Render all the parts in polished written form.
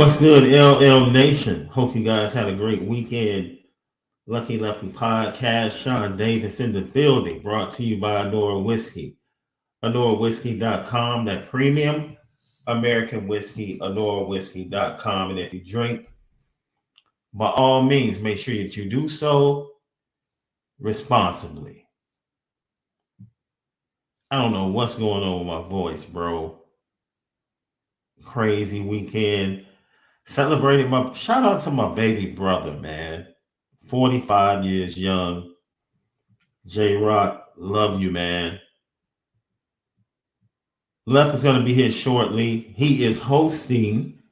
What's good, LL Nation? Hope you guys had a great weekend. Lucky Lefty Podcast. Shaun Davis in the building. Brought to you by Onora Whiskey. OnoraWhiskey.com. That premium American whiskey. OnoraWhiskey.com. And if you drink, by all means, make sure that you do so responsibly. I don't know what's going on with my voice, bro. Crazy weekend. Celebrated my shout out to my baby brother, man. 45 years young. J Rock, love you, man. Left is going to be here shortly. He is hosting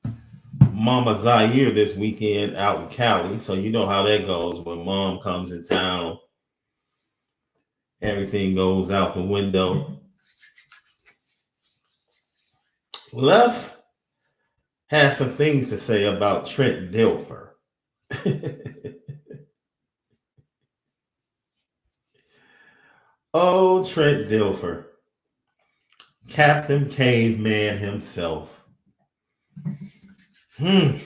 Mama Zaire this weekend out in Cali. So you know how that goes when mom comes in town. Everything goes out the window. Left has some things to say about Trent Dilfer. Oh, Trent Dilfer. Captain Caveman himself. Left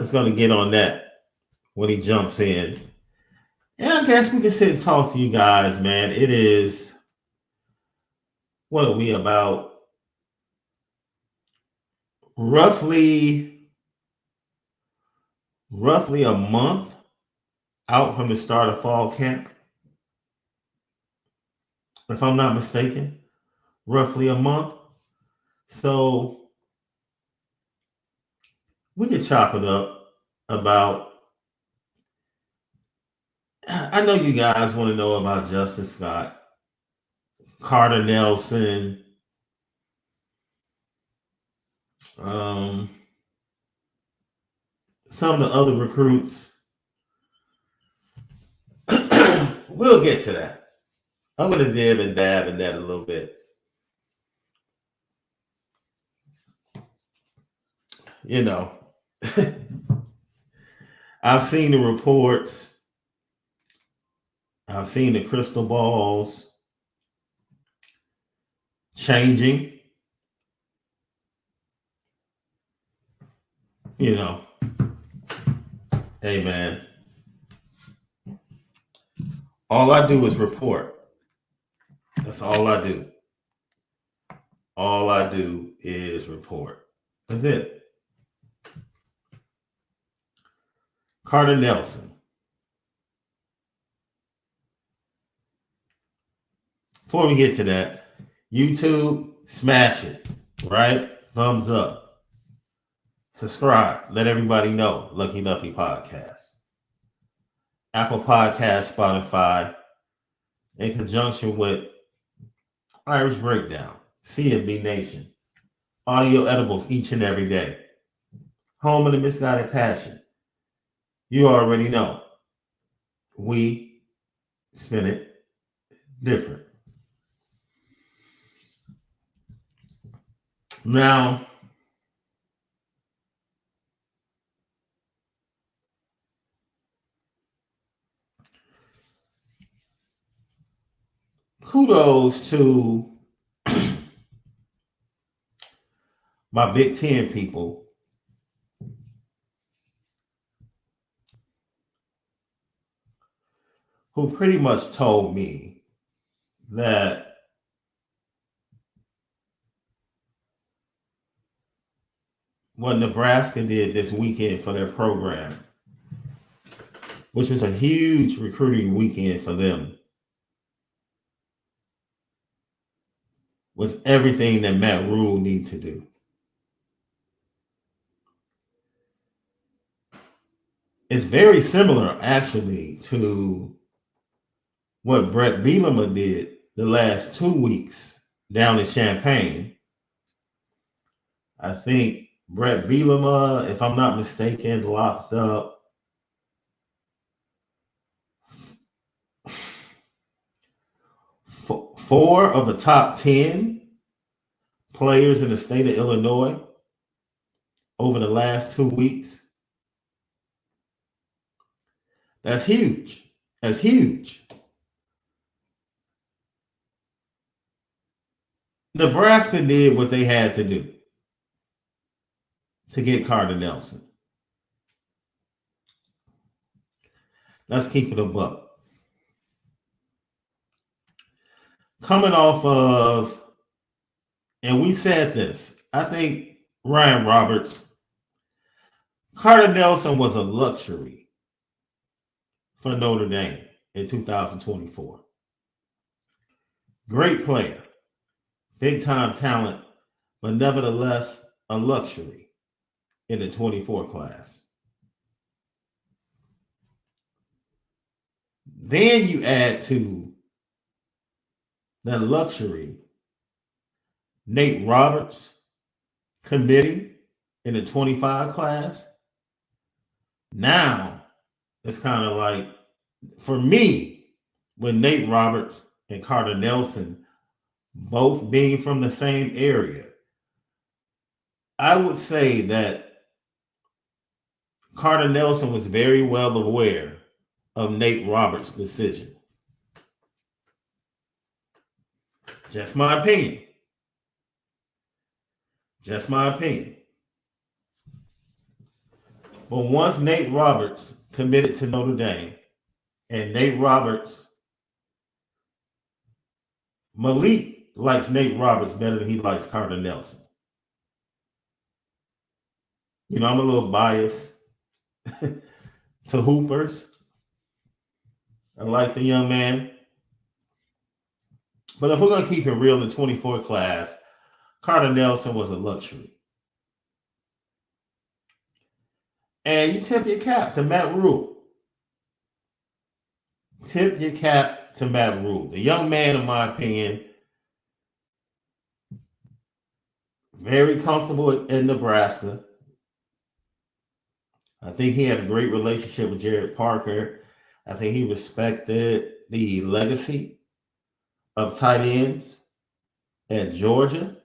is going to get on that when he jumps in. And I guess we can sit and talk to you guys, man. It is, what are we about? Roughly a month out from the start of fall camp. If I'm not mistaken, roughly a month. So we could chop it up about, I know you guys want to know about Justin Scott, Carter Nelson, some of the other recruits. We'll get to that. I'm going to dib and dab in that a little bit. You know, I've seen the reports. I've seen the crystal balls changing. You know, hey, man. All I do is report. That's all I do. All I do is report. That's it. Carter Nelson. Before we get to that, YouTube, smash it, right? Thumbs up. Subscribe. Let everybody know. Lucky Lefty Podcast. Apple Podcast, Spotify, in conjunction with Irish Breakdown, CFB Nation, audio edibles each and every day. Home of the Misguided Passion. You already know. We spin it different. Now, kudos to my Big Ten people who pretty much told me that what Nebraska did this weekend for their program, which was a huge recruiting weekend for them, was everything that Matt Rule needed to do. It's very similar, actually, to what Brett Bielema did the last 2 weeks down in Champaign. I think Brett Bielema, if I'm not mistaken, locked up 4 of the top 10 players in the state of Illinois over the last 2 weeks. That's huge. That's huge. Nebraska did what they had to do. to get Carter Nelson. Let's keep it a buck. Coming off of, and we said this, I think Ryan Roberts, Carter Nelson was a luxury for Notre Dame in 2024. Great player, big time talent, but nevertheless a luxury in the 24 class. Then you add to that luxury Nate Roberts committing in the 25 class. Now it's kind of like, for me, with Nate Roberts and Carter Nelson both being from the same area, I would say that Carter Nelson was very well aware of Nate Roberts' decision. Just my opinion. Just my opinion. But once Nate Roberts committed to Notre Dame, and Malik likes Nate Roberts better than he likes Carter Nelson. You know, I'm a little biased to Hoopers. I like the young man. But if we're going to keep it real in the 24 class, Carter Nelson was a luxury. And you tip your cap to Matt Rule. Tip your cap to Matt Rule. The young man, in my opinion, very comfortable in Nebraska. I think he had a great relationship with Jared Parker. I think he respected the legacy of tight ends at Georgia.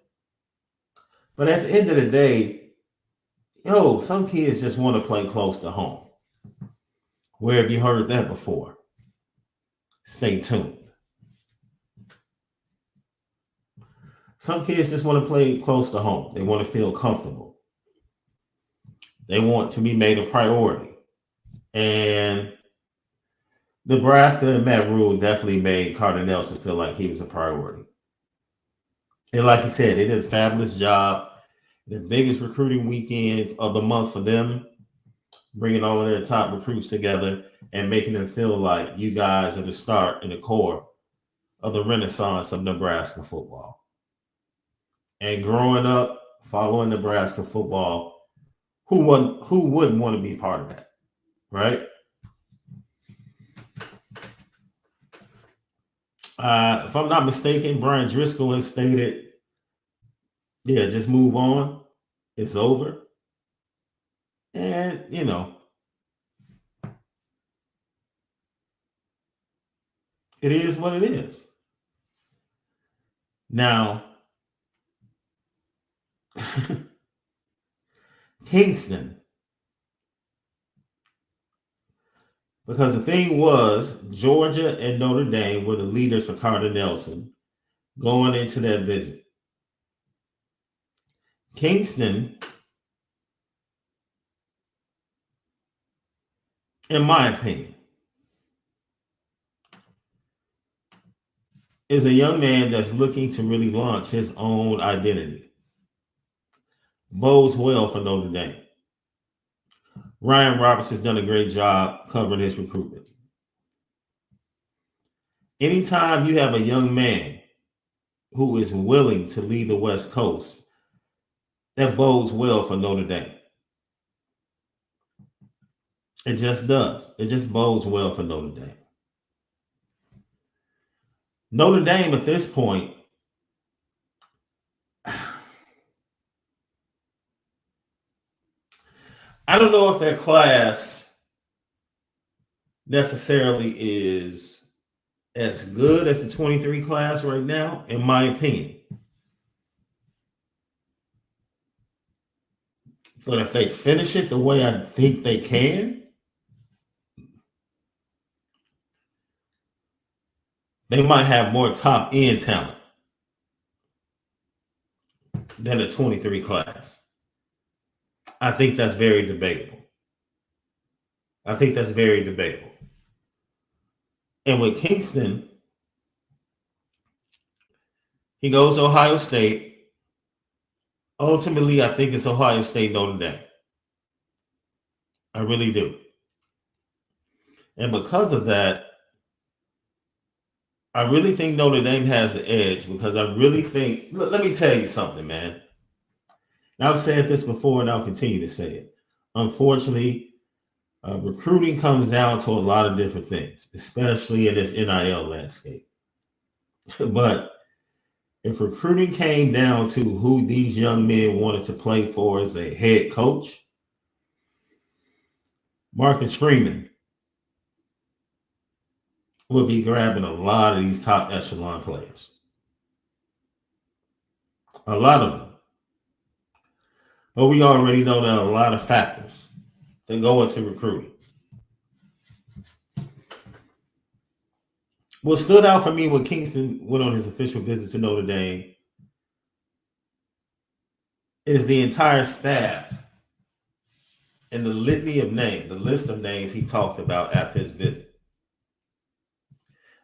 But at the end of the day, some kids just want to play close to home. Where have you heard that before? Stay tuned. Some kids just want to play close to home. They want to feel comfortable. They want to be made a priority. And Nebraska and Matt Rule definitely made Carter Nelson feel like he was a priority. And like you said, they did a fabulous job. The biggest recruiting weekend of the month for them, bringing all of their top recruits together and making them feel like you guys are the start and the core of the renaissance of Nebraska football. And growing up, following Nebraska football, who wouldn't want to be part of that, right? If I'm not mistaken, Brian Driscoll has stated, just move on. It's over. And, it is what it is. Now, Kingston. Because the thing was, Georgia and Notre Dame were the leaders for Carter Nelson going into that visit. Kingston, in my opinion, is a young man that's looking to really launch his own identity. Bodes well for Notre Dame. Ryan Roberts has done a great job covering his recruitment. Anytime you have a young man who is willing to lead the West Coast, that bodes well for Notre Dame. It just does. It just bodes well for Notre Dame. Notre Dame at this point, I don't know if their class necessarily is as good as the 23 class right now, in my opinion. But if they finish it the way I think they can, they might have more top end talent than the 23 class. I think that's very debatable. And with Kingston, he goes to Ohio State. Ultimately, I think it's Ohio State, Notre Dame. I really do. And because of that, I really think Notre Dame has the edge because I really think, let me tell you something, man. And I've said this before and I'll continue to say it. Unfortunately, recruiting comes down to a lot of different things, especially in this NIL landscape. But if recruiting came down to who these young men wanted to play for as a head coach, Marcus Freeman would be grabbing a lot of these top echelon players. A lot of them. But we already know there are a lot of factors that go into recruiting. What stood out for me when Kingston went on his official visit to Notre Dame is the entire staff and the litany of names, the list of names he talked about after his visit.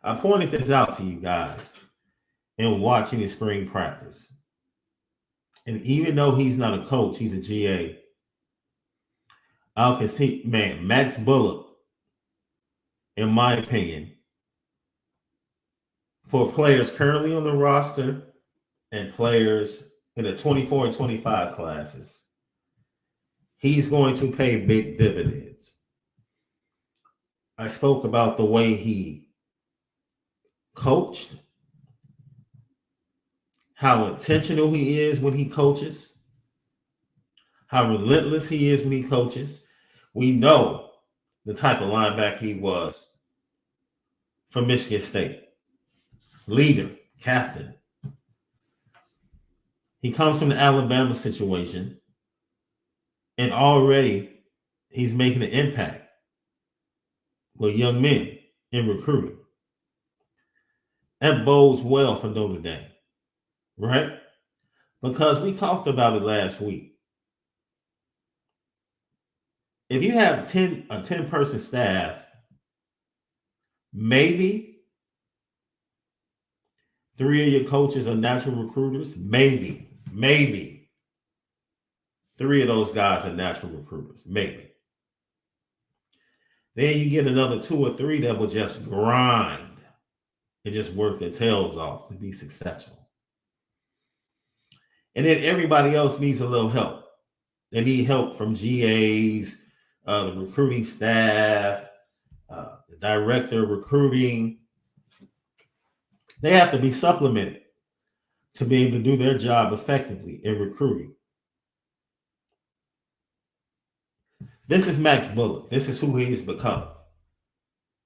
I pointed this out to you guys in watching his spring practice. And even though he's not a coach, he's a GA. Max Bullock, in my opinion, for players currently on the roster and players in the 24 and 25 classes, he's going to pay big dividends. I spoke about the way he coached, how intentional he is when he coaches, how relentless he is when he coaches. We know the type of linebacker he was from Michigan State. Leader, captain. He comes from the Alabama situation, and already he's making an impact with young men in recruiting. That bodes well for Notre Dame, right? Because we talked about it last week. If you have a 10-person staff, maybe 3 of your coaches are natural recruiters. Maybe 3 of those guys are natural recruiters. Maybe. Then you get another 2 or 3 that will just grind and just work their tails off to be successful. And then everybody else needs a little help. They need help from GAs, the recruiting staff, the director of recruiting. They have to be supplemented to be able to do their job effectively in recruiting. This is Max Bullock. This is who he's become,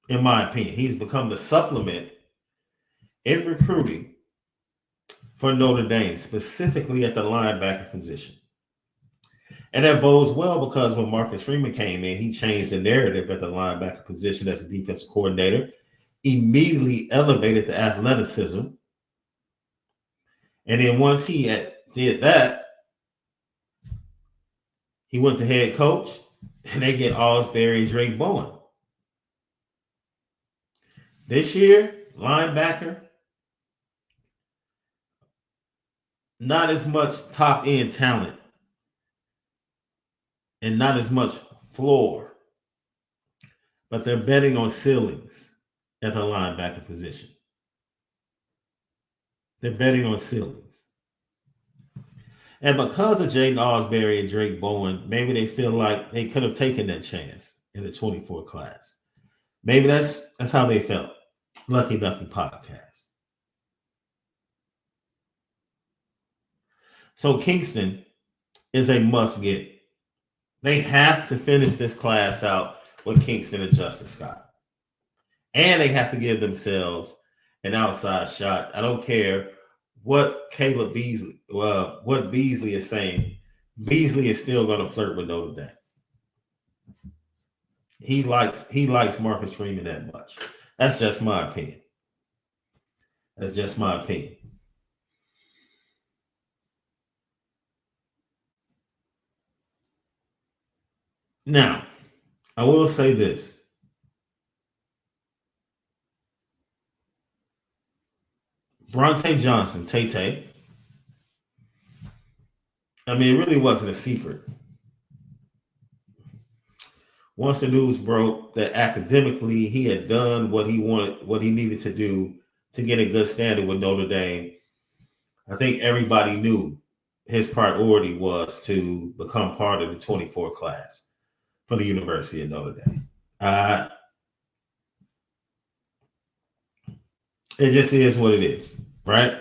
in my opinion. He's become the supplement in recruiting for Notre Dame, specifically at the linebacker position. And that bodes well because when Marcus Freeman came in, he changed the narrative at the linebacker position as a defensive coordinator, immediately elevated the athleticism. And then once he did that, he went to head coach, and they get Osbury and Drake Bowen. This year, linebacker, not as much top-end talent and not as much floor, but they're betting on ceilings at the linebacker position. They're betting on ceilings. And because of Jaden Osbury and Drake Bowen, maybe they feel like they could have taken that chance in the 24 class. Maybe that's how they felt. Lucky Lefty podcast. So Kingston is a must get. They have to finish this class out with Kingston and Justin Scott. And they have to give themselves an outside shot. I don't care what Beasley is saying. Beasley is still going to flirt with Notre Dame. He likes Marcus Freeman that much. That's just my opinion. Now, I will say this. Bronte Johnson, Tay. I mean, it really wasn't a secret. Once the news broke that academically he had done what he wanted, what he needed to do to get a good standing with Notre Dame, I think everybody knew his priority was to become part of the 24 class for the University of Notre Dame. It just is what it is, right?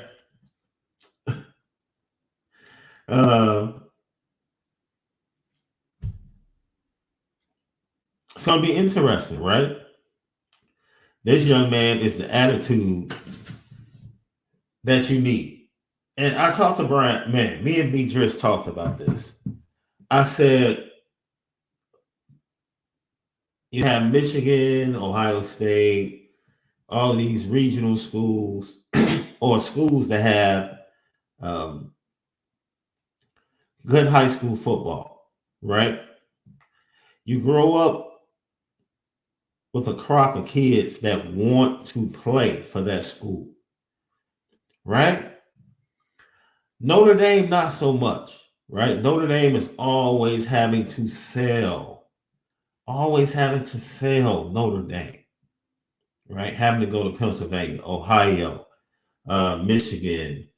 It's going to be interesting, right? This young man is the attitude that you need. And I talked to Brian, man, me and B. Driss talked about this. I said, you have Michigan, Ohio State, all these regional schools or schools that have good high school football, right? You grow up with a crop of kids that want to play for that school, right? Notre Dame, not so much, right? Notre Dame is always having to sell Notre Dame, right? Having to go to Pennsylvania, Ohio, Michigan,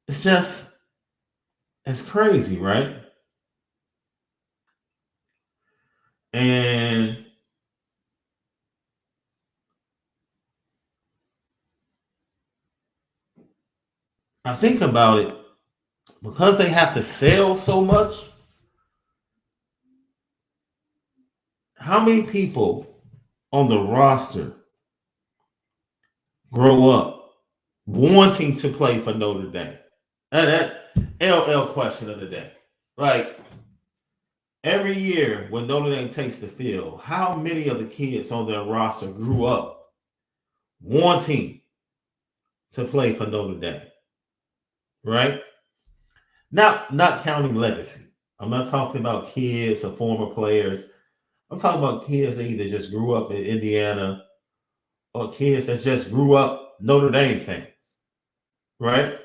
it's just, it's crazy, right? And I think about it, because they have to sell so much, how many people on the roster grow up wanting to play for Notre Dame? That LL question of the day. Like, every year when Notre Dame takes the field, how many of the kids on their roster grew up wanting to play for Notre Dame? Right? Not counting legacy. I'm not talking about kids or former players. I'm talking about kids that either just grew up in Indiana or kids that just grew up Notre Dame fans. Right?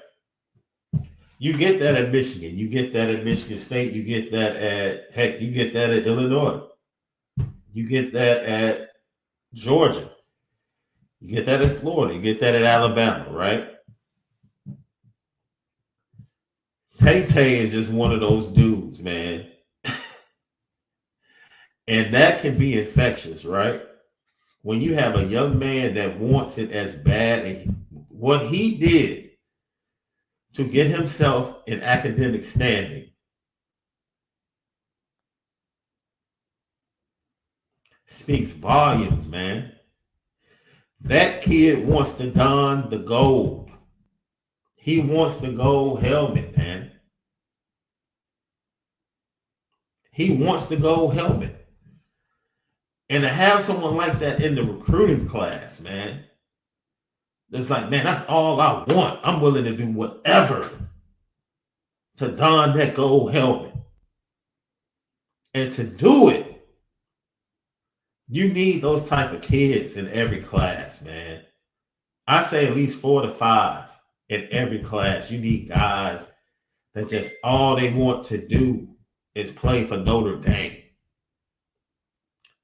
You get that at Michigan. You get that at Michigan State. You get that you get that at Illinois. You get that at Georgia. You get that at Florida. You get that at Alabama, right? Tay is just one of those dudes, man. And that can be infectious, right? When you have a young man that wants it as bad, and what he did to get himself in academic standing speaks volumes, man. That kid wants to don the gold. He wants the gold helmet, man. He wants the gold helmet. And to have someone like that in the recruiting class, man, it's like, man, that's all I want. I'm willing to do whatever to don that gold helmet. And to do it, you need those type of kids in every class, man. I say at least 4 to 5 in every class. You need guys that just all they want to do is play for Notre Dame.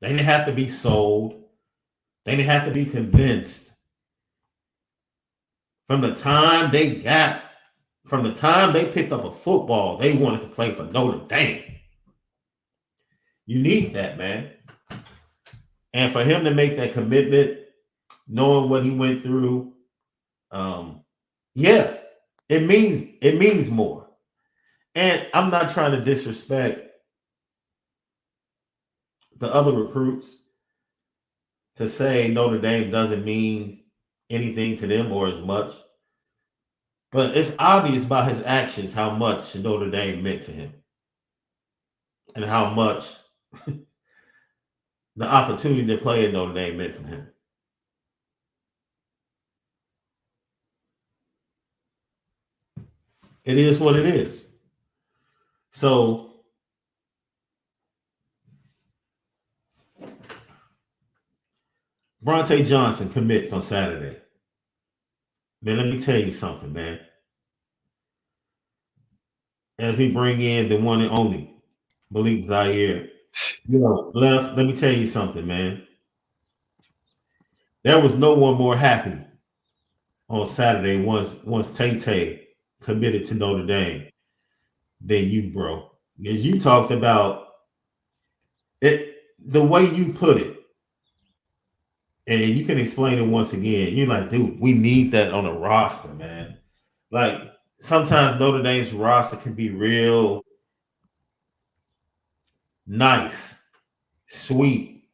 They didn't have to be sold. They didn't have to be convinced. From the time they picked up a football, they wanted to play for Notre Dame. You need that, man. And for him to make that commitment, knowing what he went through, yeah, it means more. And I'm not trying to disrespect the other recruits to say Notre Dame doesn't mean anything to them or as much. But it's obvious by his actions how much Notre Dame meant to him and how much the opportunity to play at Notre Dame meant for him. It is what it is. So Bronte Johnson commits on Saturday. Man, let me tell you something, man. As we bring in the one and only Malik Zaire, left, let me tell you something, man. There was no one more happy on Saturday once Tay Tay committed to Notre Dame than you, bro. As you talked about it, the way you put it, and you can explain it once again. You're like, dude, we need that on a roster, man. Like sometimes Notre Dame's roster can be real nice, sweet.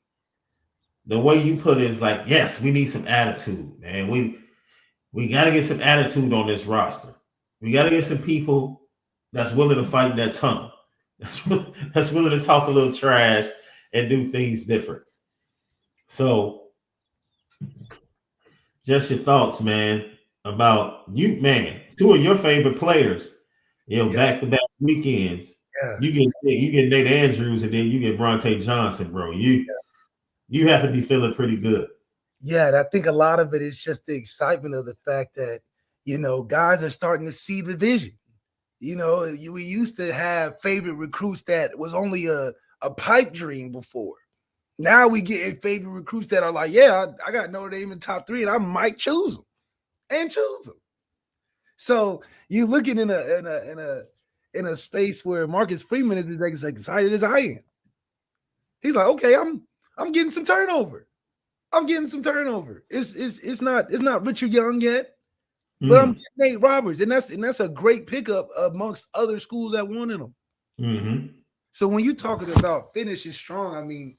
The way you put it is like, yes, we need some attitude, man. We got to get some attitude on this roster. We got to get some people that's willing to fight that tongue. That's willing to talk a little trash and do things different. So, just your thoughts, man, about you, man. Two of your favorite players, back to back weekends. Yeah. You get Nate Andrews and then you get Bronte Johnson, bro. You have to be feeling pretty good. Yeah, and I think a lot of it is just the excitement of the fact that, guys are starting to see the vision. We used to have favorite recruits that was only a pipe dream before. Now we get favorite recruits that are like, yeah, I got Notre Dame in top 3 and I might choose them and choose them. So you looking in a space where Marcus Freeman is as excited as I am. He's like, okay, I'm getting some turnover. It's not Richard Young yet, but I'm Nate Roberts, and that's a great pickup amongst other schools that wanted him. Mm-hmm. So when you're talking about finishing strong, I mean,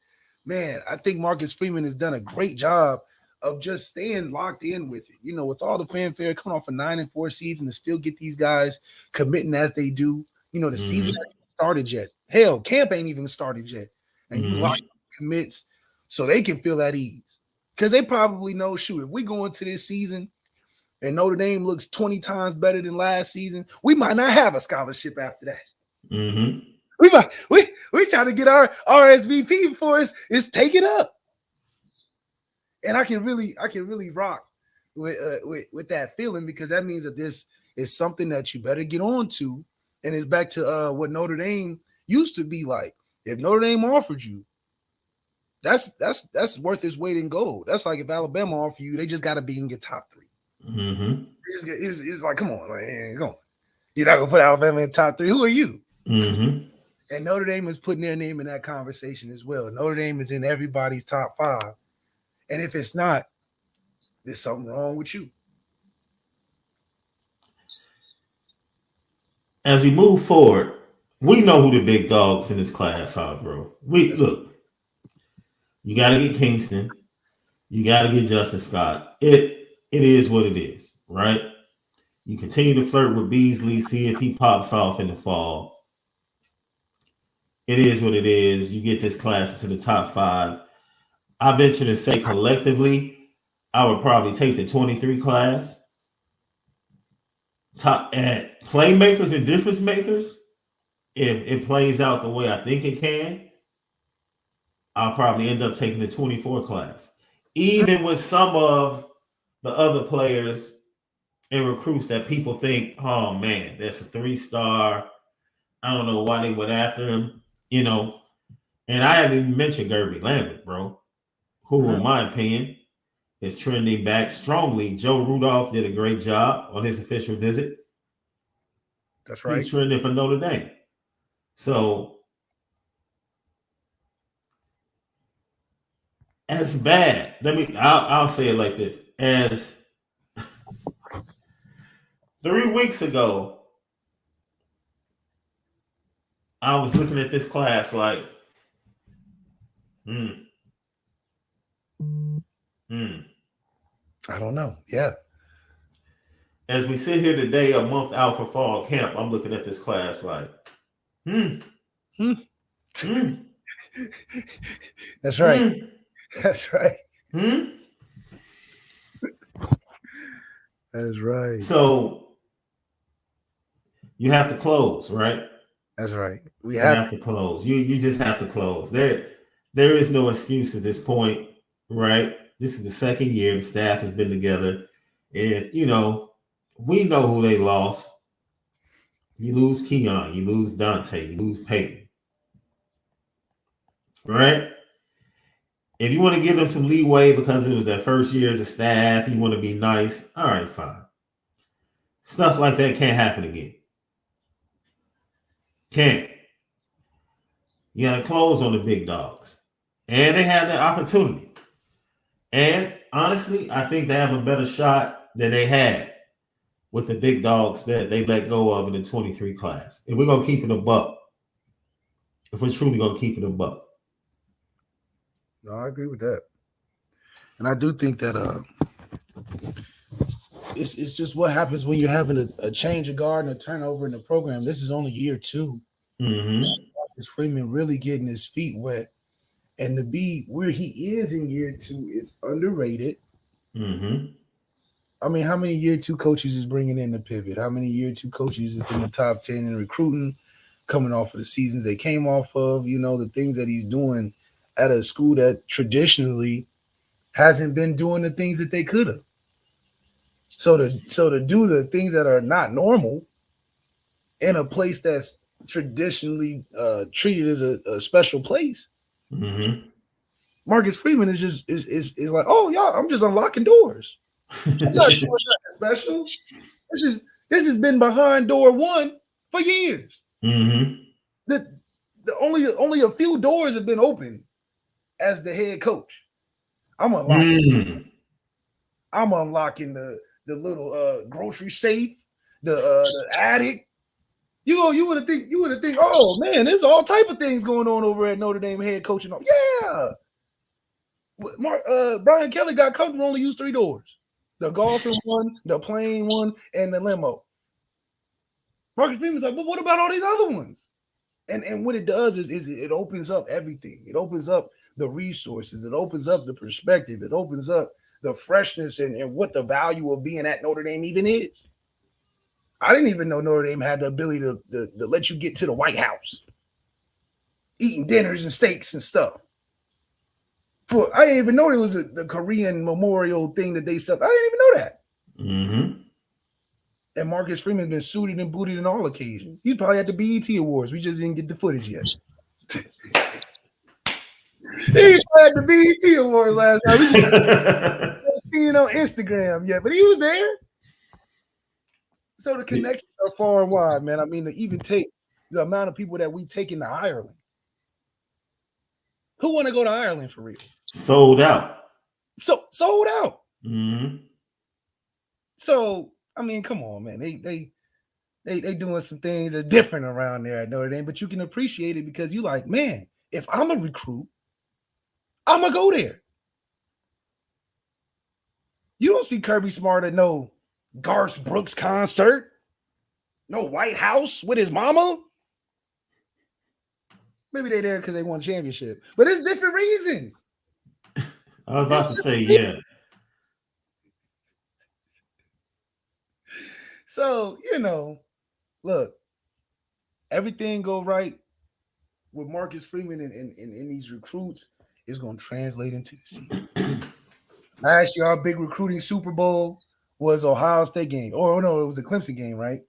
man, I think Marcus Freeman has done a great job of just staying locked in with it. With all the fanfare coming off a 9-4 season to still get these guys committing as they do. The season hasn't started yet. Hell, camp ain't even started yet, and you lock commits so they can feel at ease. Because they probably know, shoot, if we go into this season and Notre Dame looks 20 times better than last season, we might not have a scholarship after that. Mm-hmm. We trying to get our RSVP for us is taken up. And I can really rock with that feeling, because that means that this is something that you better get on to. And it's back to what Notre Dame used to be like. If Notre Dame offered you, that's worth its weight in gold. That's like if Alabama offer you, they just got to be in your top 3. Mm-hmm. It's like, come on, man, come on. You're not gonna put Alabama in top 3. Who are you? Mm-hmm. And Notre Dame is putting their name in that conversation as well. Notre Dame is in everybody's top 5, and if it's not, there's something wrong with you. As we move forward, we know who the big dogs in this class are, bro. Look. You got to get Kingston. You got to get Justin Scott. It is what it is, right? You continue to flirt with Beasley, see if he pops off in the fall. It is what it is. You get this class into the top 5. I venture to say collectively, I would probably take the 23 class. Top at playmakers and difference makers. If it plays out the way I think it can, I'll probably end up taking the 24 class. Even with some of the other players and recruits that people think, oh man, that's a 3-star. I don't know why they went after him, And I haven't even mentioned Gerby Lambert, bro, who, in my opinion, is trending back strongly. Joe Rudolph did a great job on his official visit. That's right. He's trending for Notre Dame. So, as bad, I'll say it like this. As 3 weeks ago, I was looking at this class like, I don't know. Yeah. As we sit here today, a month out for fall camp, I'm looking at this class like, That's right. That's right. That's right. So You have to close, right? That's right. We You have have to close. You just have to close. There is no excuse at this point, right? This is the second year the staff has been together. And we know who they lost. You lose Keon, you lose Dante, you lose Peyton. Right? If you want to give them some leeway because it was their first year as a staff, you want to be nice, all right, fine. Stuff like that can't happen again. Can't. You got to close on the big dogs. And they have that opportunity. And honestly, I think they have a better shot than they had with the big dogs that they let go of in the 23 class. If we're going to keep it a buck, if we're truly going to keep it a buck. No, I agree with that. And I do think that it's just what happens when you're having a change of guard and a turnover in the program. This is only year 2. Mm-hmm. Freeman really getting his feet wet. And to be where he is in year 2 is underrated. Mm-hmm. I mean, how many year 2 coaches is bringing in the pivot? How many year 2 coaches is in the top 10 in recruiting, coming off of the seasons they came off of? The things that he's doing at a school that traditionally hasn't been doing the things that they could have. So to do the things that are not normal in a place that's traditionally treated as a special place. Mm-hmm. Marcus Freeman is like, oh y'all, I'm just unlocking doors. I'm not sure it's not special. This has been behind door 1 for years. Mm-hmm. The only a few doors have been open as the head coach. I'm unlocking. I'm unlocking the little grocery safe, the attic. You would have think, oh man, there's all type of things going on over at Notre Dame head coaching. Yeah. Brian Kelly got comfortable, only used 3 doors. The golfing one, the plane one, and the limo. Marcus Freeman's like, but what about all these other ones? And what it does is it opens up everything. It opens up the resources. It opens up the perspective. It opens up the freshness and what the value of being at Notre Dame even is. I didn't even know Notre Dame had the ability to let you get to the White House, eating dinners and steaks and stuff. I didn't even know there was the Korean memorial thing that they set. I didn't even know that. Mm-hmm. And Marcus Freeman's been suited and booted on all occasions. He's probably at the BET Awards. We just didn't get the footage yet. He was at the BET Awards last night. We just seen on Instagram yet, but he was there. So the connections are far and wide, man. I mean, to even take the amount of people that we take into Ireland. Who want to go to Ireland for real? Sold out. Sold out. Mm-hmm. So, I mean, come on, man. They doing some things that's different around there at Notre Dame, but you can appreciate it because you like, man, if I'm a recruit, I'm going to go there. You don't see Kirby Smart at no Garth Brooks concert, no White House with his mama. Maybe they're there because they won a championship, but it's different reasons. I was about to say, yeah. So, look, everything go right with Marcus Freeman and these recruits is going to translate into the season. Last year, our big recruiting Super Bowl was Ohio State game. Or no, it was a Clemson game, right?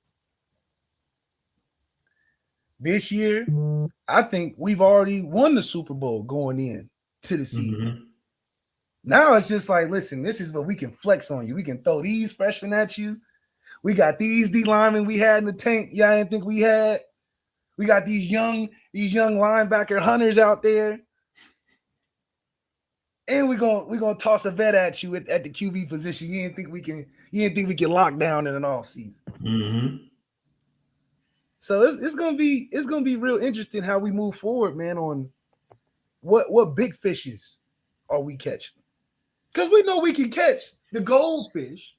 This year, I think we've already won the Super Bowl going in to the season. Mm-hmm. Now it's just like, listen, this is what we can flex on you. We can throw these freshmen at you. We got these D linemen we had in the tank. Yeah, I didn't think we had. We got these young linebacker hunters out there. And we're gonna toss a vet at you at the QB position. You didn't think we can lock down in an off season. Mm-hmm. So it's gonna be real interesting how we move forward, man, on what big fishes are we catching. Because we know we can catch the goldfish.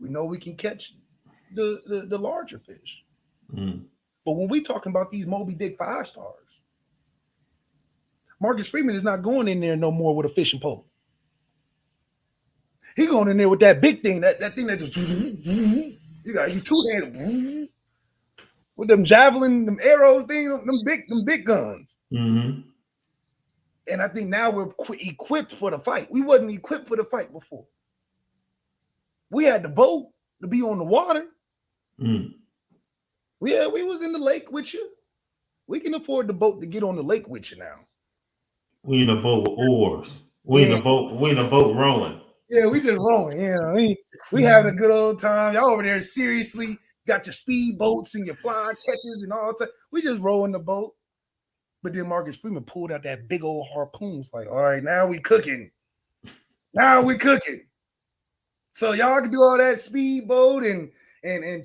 We know we can catch the larger fish. Mm. But when we talking about these Moby Dick 5-stars, Marcus Freeman is not going in there no more with a fishing pole. He going in there with that big thing, that thing that just you got you two-handed. with them javelin, them arrow thing, them big guns. Mm-hmm. And I think now we're equipped for the fight. We wasn't equipped for the fight before. We had the boat to be on the water. Mm. Yeah, we was in the lake with you. We can afford the boat to get on the lake with you now. We in a boat with oars. We in a boat rowing. Yeah, we just rowing. Yeah, we having a good old time. Y'all over there seriously got your speed boats and your fly catches and all that. We just rowing the boat. But then Marcus Freeman pulled out that big old harpoon. It's like, all right, now we cooking. Now we cooking. So y'all can do all that speedboat and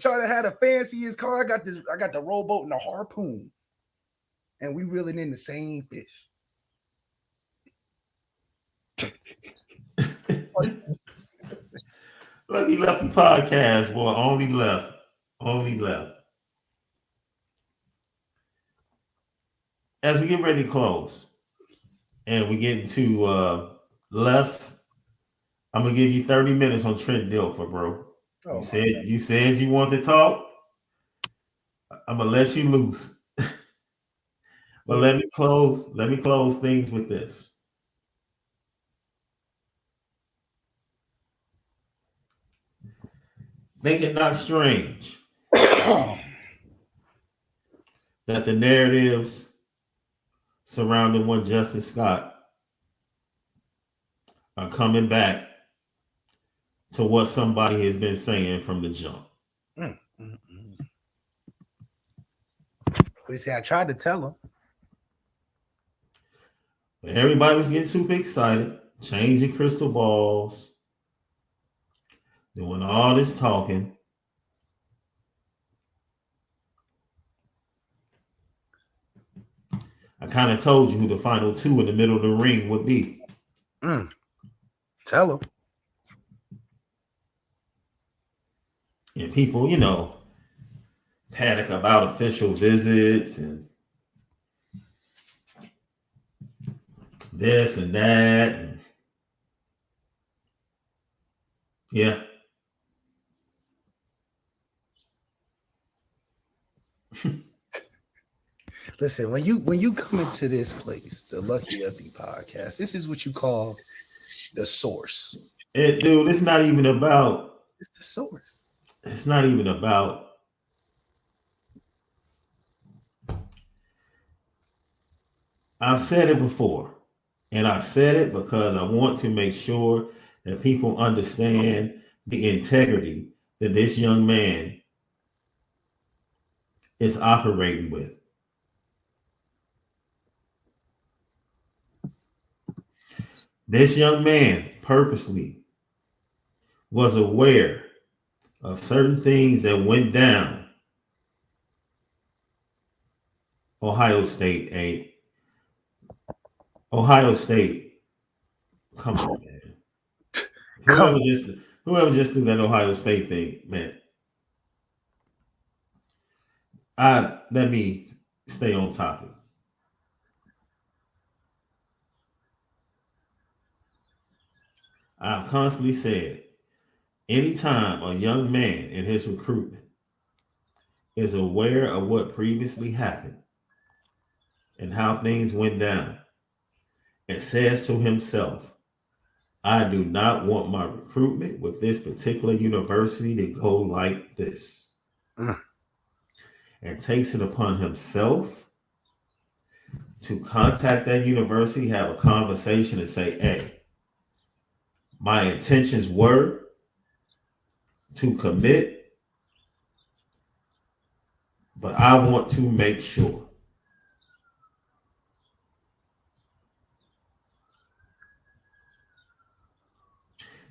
try to have the fanciest car. I got the rowboat and the harpoon. And we reeling in the same fish. Lucky Lefty podcast, boy. Only left. As we get ready to close and we get into lefts, I'm gonna give you 30 minutes on Trent Dilfer, bro. Oh, you said you want to talk. I'm gonna let you loose. But let me close things with this. Think it not strange that the narratives surrounding one Justice Scott are coming back to what somebody has been saying from the jump. What do you say? I tried to tell him. But everybody was getting super excited, changing crystal balls, doing all this talking. I kind of told you who the final two in the middle of the ring would be. Tell him. And people, panic about official visits and this and that. And yeah. Listen, when you come into this place, the Lucky Lefty podcast, this is what you call the source. Dude, it's not even about. It's the source. It's not even about. I've said it before, and I said it because I want to make sure that people understand the integrity that this young man is operating with. This young man purposely was aware of certain things that went down. Ohio State. Come on, man. Whoever just do that Ohio State thing, man. Let me stay on topic. I've constantly said, anytime a young man in his recruitment is aware of what previously happened and how things went down, and says to himself, I do not want my recruitment with this particular university to go like this. And takes it upon himself to contact that university, have a conversation and say, hey, my intentions were to commit, but I want to make sure.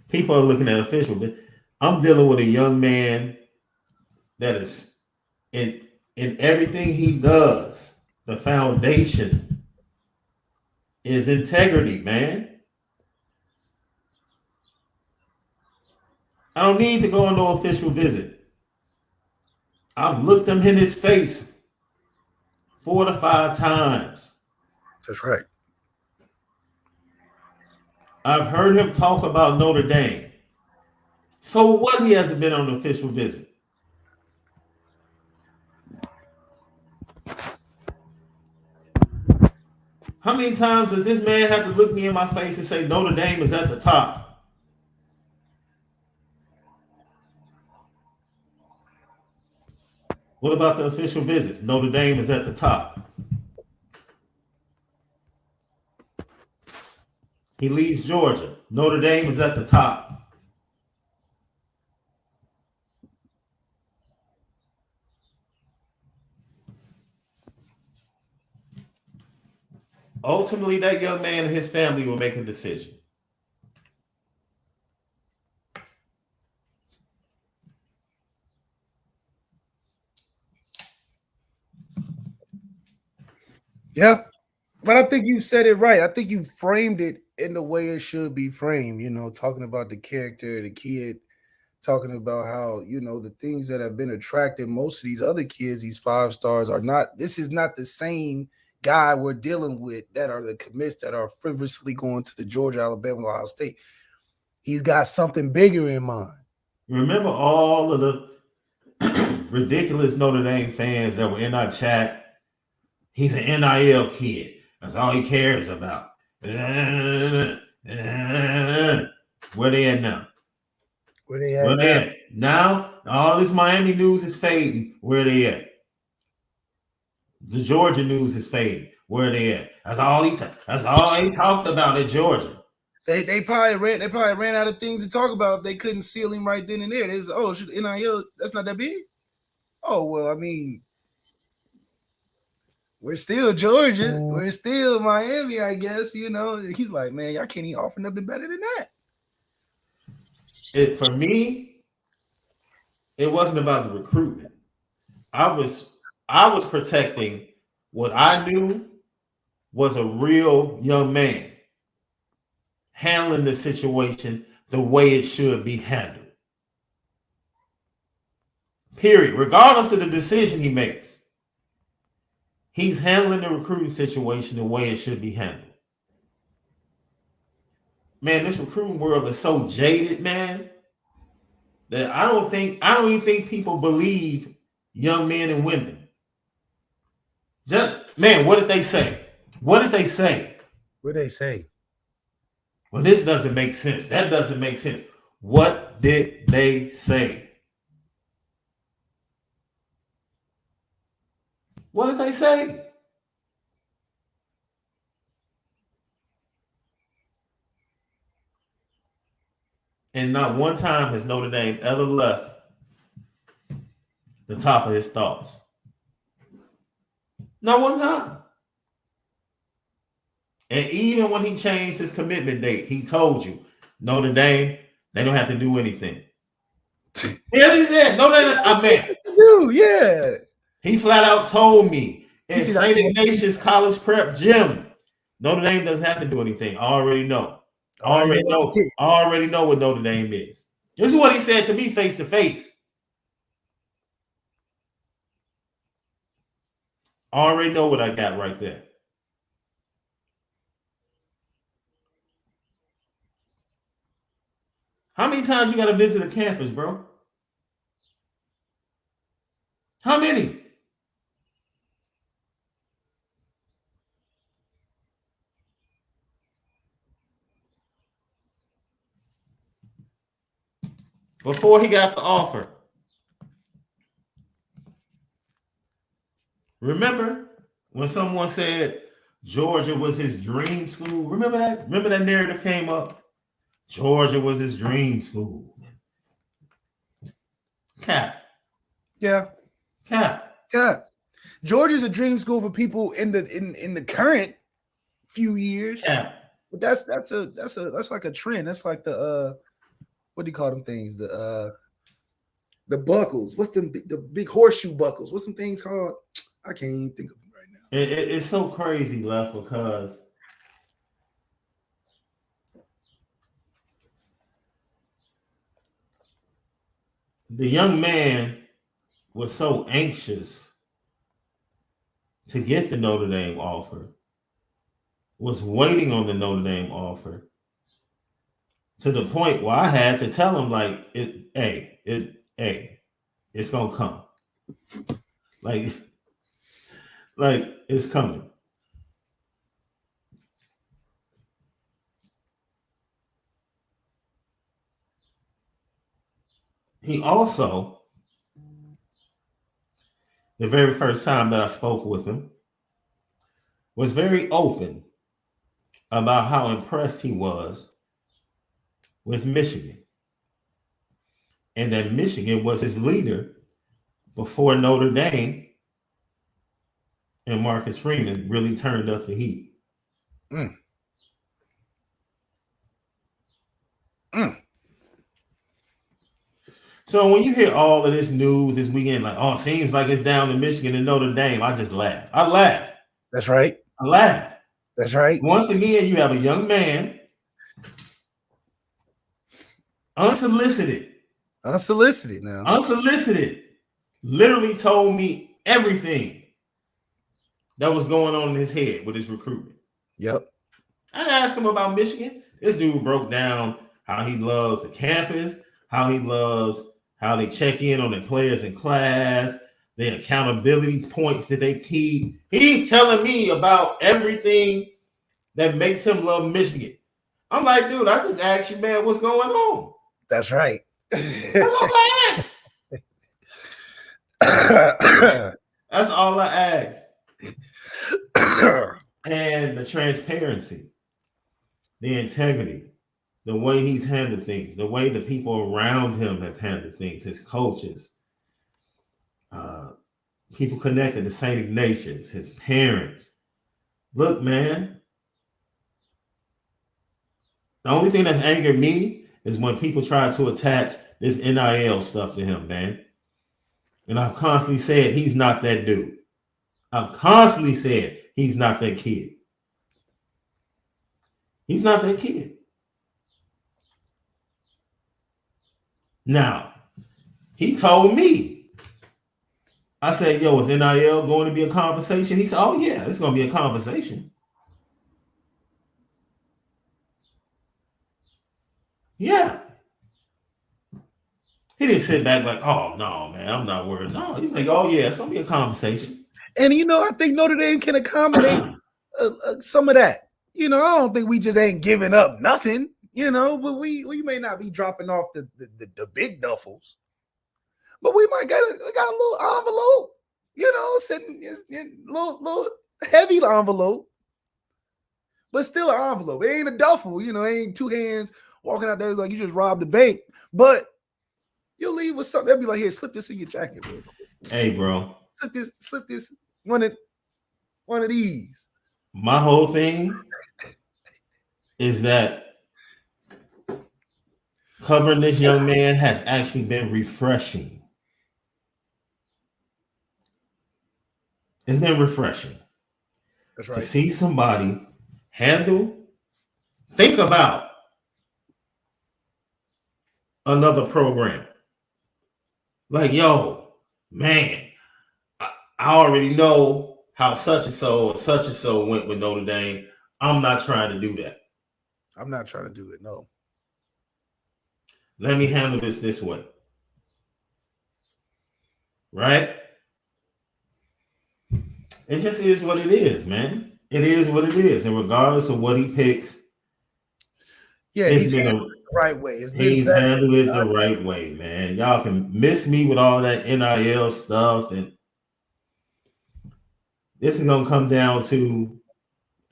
People are looking at official. I'm dealing with a young man that is in everything he does. The foundation is integrity, man. I don't need to go on no official visit. I've looked him in his face 4 to 5 times. That's right. I've heard him talk about Notre Dame. So what, he hasn't been on an official visit? How many times does this man have to look me in my face and say Notre Dame is at the top? What about the official visits? Notre Dame is at the top. He leaves Georgia. Notre Dame is at the top. Ultimately, that young man and his family will make a decision. Yeah. But I think you said it right. I think you framed it in the way it should be framed, talking about the character of the kid, talking about how, the things that have been attracting most of these other kids, these 5 stars, are not, this is not the same guy we're dealing with that are the commits that are frivolously going to the Georgia, Alabama, Ohio State. He's got something bigger in mind. Remember all of the ridiculous Notre Dame fans that were in our chat? He's an NIL kid. That's all he cares about. Where they at now? Where they at now? All this Miami news is fading. Where they at? The Georgia news is fading. Where they at? That's all he talked about at Georgia. They probably ran out of things to talk about if they couldn't seal him right then and there. There's NIL, that's not that big. Oh, well, I mean, we're still Georgia. We're still Miami, I guess. He's like, man, y'all can't even offer nothing better than that. For me, it wasn't about the recruitment. I was protecting what I knew was a real young man handling the situation the way it should be handled. Period. Regardless of the decision he makes, he's handling the recruiting situation the way it should be handled. Man, this recruiting world is so jaded, man, that I don't even think people believe young men and women. What did they say? What did they say? Well, this doesn't make sense. That doesn't make sense. What did they say? What did they say? And not one time has Notre Dame ever left the top of his thoughts. Not one time. And even when he changed his commitment date, he told you, Notre Dame, they don't have to do anything. Yeah, he said, yeah. He flat out told me in St. Ignatius College Prep Gym, Notre Dame doesn't have to do anything. I already know. I already know what Notre Dame is. This is what he said to me face to face. I already know what I got right there. How many times you got to visit a campus, bro? How many? Before he got the offer. Remember when someone said Georgia was his dream school? Remember that? Remember that narrative came up? Georgia was his dream school. Cap. Yeah. Cap. Yeah. Georgia's a dream school for people in the current few years. Cap. But that's like a trend. That's like the what do you call them things? The buckles. What's the big horseshoe buckles? What's some things called? I can't even think of them right now. It's so crazy, Left, because the young man was so anxious to get the Notre Dame offer, was waiting on the Notre Dame offer, to the point where I had to tell him, like, it's gonna come. Like it's coming. he also, the very first time that I spoke with him, was very open about how impressed he was with Michigan. And that Michigan was his leader before Notre Dame and Marcus Freeman really turned up the heat. So when you hear all of this news this weekend, like, oh, it seems like it's down to Michigan and Notre Dame, I just laugh. I laugh. That's right. I laugh. That's right. Once again, you have a young man, unsolicited, literally told me everything that was going on in his head with his recruitment. Yep. I asked him about Michigan. This dude broke down how he loves the campus, how they check in on the players in class, the accountability points that they keep. He's telling me about everything that makes him love Michigan. I'm like, dude, I just asked you, man, what's going on? That's right. That's all I asked. That's all I asked. And the transparency, the integrity, the way he's handled things, the way the people around him have handled things, his coaches, people connected to St. Ignatius, his parents. Look, man, the only thing that's angered me is when people try to attach this NIL stuff to him, man. And I've constantly said he's not that dude. I've constantly said he's not that kid. He's not that kid. Now, he told me, I said, yo, is NIL going to be a conversation? He said, oh, yeah, it's going to be a conversation. Yeah. He didn't sit back like, oh, no, man, I'm not worried. No, he's like, oh, yeah, it's going to be a conversation. And, I think Notre Dame can accommodate some of that. I don't think we just ain't giving up nothing, but we may not be dropping off the big duffels. But we might got a little envelope, sitting in little heavy envelope, but still an envelope. It ain't a duffel, it ain't two hands walking out there like you just robbed the bank. But you'll leave with something. They'll be like, here, slip this in your jacket, bro. Hey, bro. Slip this one of these. My whole thing is that covering this young man has actually been refreshing. It's been refreshing. That's right. To see somebody think about another program. Like, yo, man, I already know how such and so went with Notre Dame. I'm not trying to do that. I'm not trying to do it, no. Let me handle this way. Right? It just is what it is, man. It is what it is. And regardless of what he picks, he's handled it the right way. He's handled it the right way, man. Y'all can miss me with all that NIL stuff. And this is going to come down to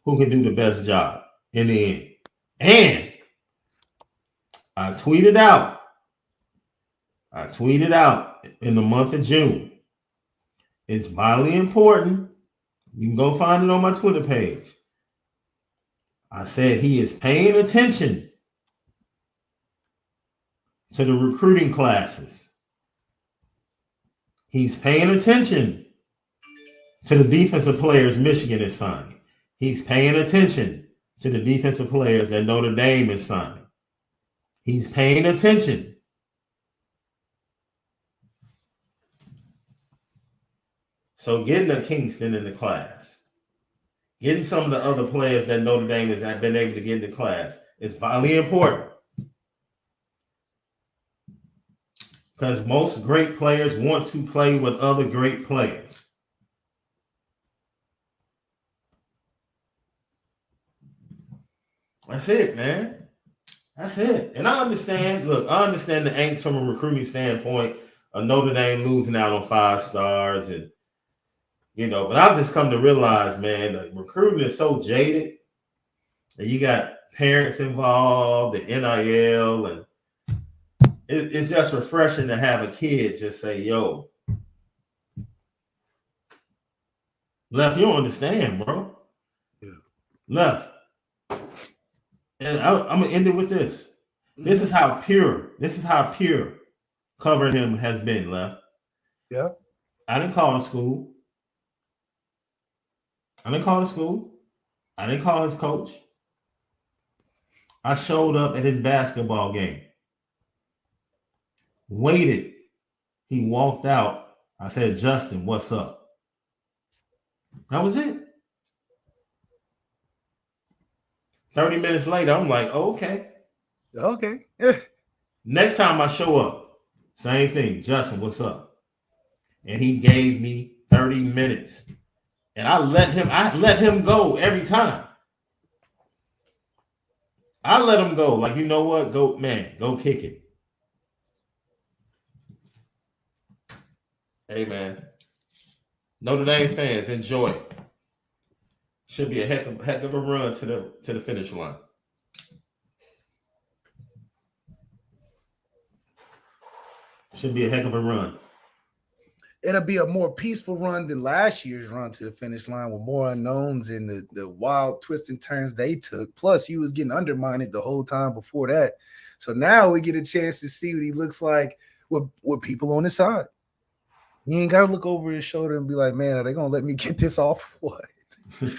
who can do the best job in the end. And I tweeted out in the month of June. It's vitally important. You can go find it on my Twitter page. I said he is paying attention to the recruiting classes. He's paying attention to the defensive players Michigan is signing. He's paying attention to the defensive players that Notre Dame is signing. He's paying attention. So getting a Kingston in the class, getting some of the other players that Notre Dame has been able to get in the class is vitally important. Because most great players want to play with other great players. That's it, man. That's it. And I understand. Look, I understand the angst from a recruiting standpoint of Notre Dame losing out on 5 stars, and but I've just come to realize, man, that recruiting is so jaded, and you got parents involved, the NIL, and it's just refreshing to have a kid just say, "Yo, Left, you don't understand, bro. Yeah. Left." And I'm gonna end it with this. This is how pure covering him has been, Left. Yeah. I didn't call the school. I didn't call his coach. I showed up at his basketball game. Waited. He walked out. I said, "Justin, what's up?" That was it. 30 minutes later, I'm like, oh, okay. Okay. Next time I show up, same thing. "Justin, what's up?" And he gave me 30 minutes. And I let him go every time. I let him go. Like, you know what? Go kick it. Hey, man. Notre Dame fans, enjoy it. Should be a heck of a run to the finish line. Should be a heck of a run. It'll be a more peaceful run than last year's run to the finish line with more unknowns and the wild twists and turns they took. Plus, he was getting undermined the whole time before that. So now we get a chance to see what he looks like with people on his side. You ain't got to look over his shoulder and be like, man, are they going to let me get this off or what?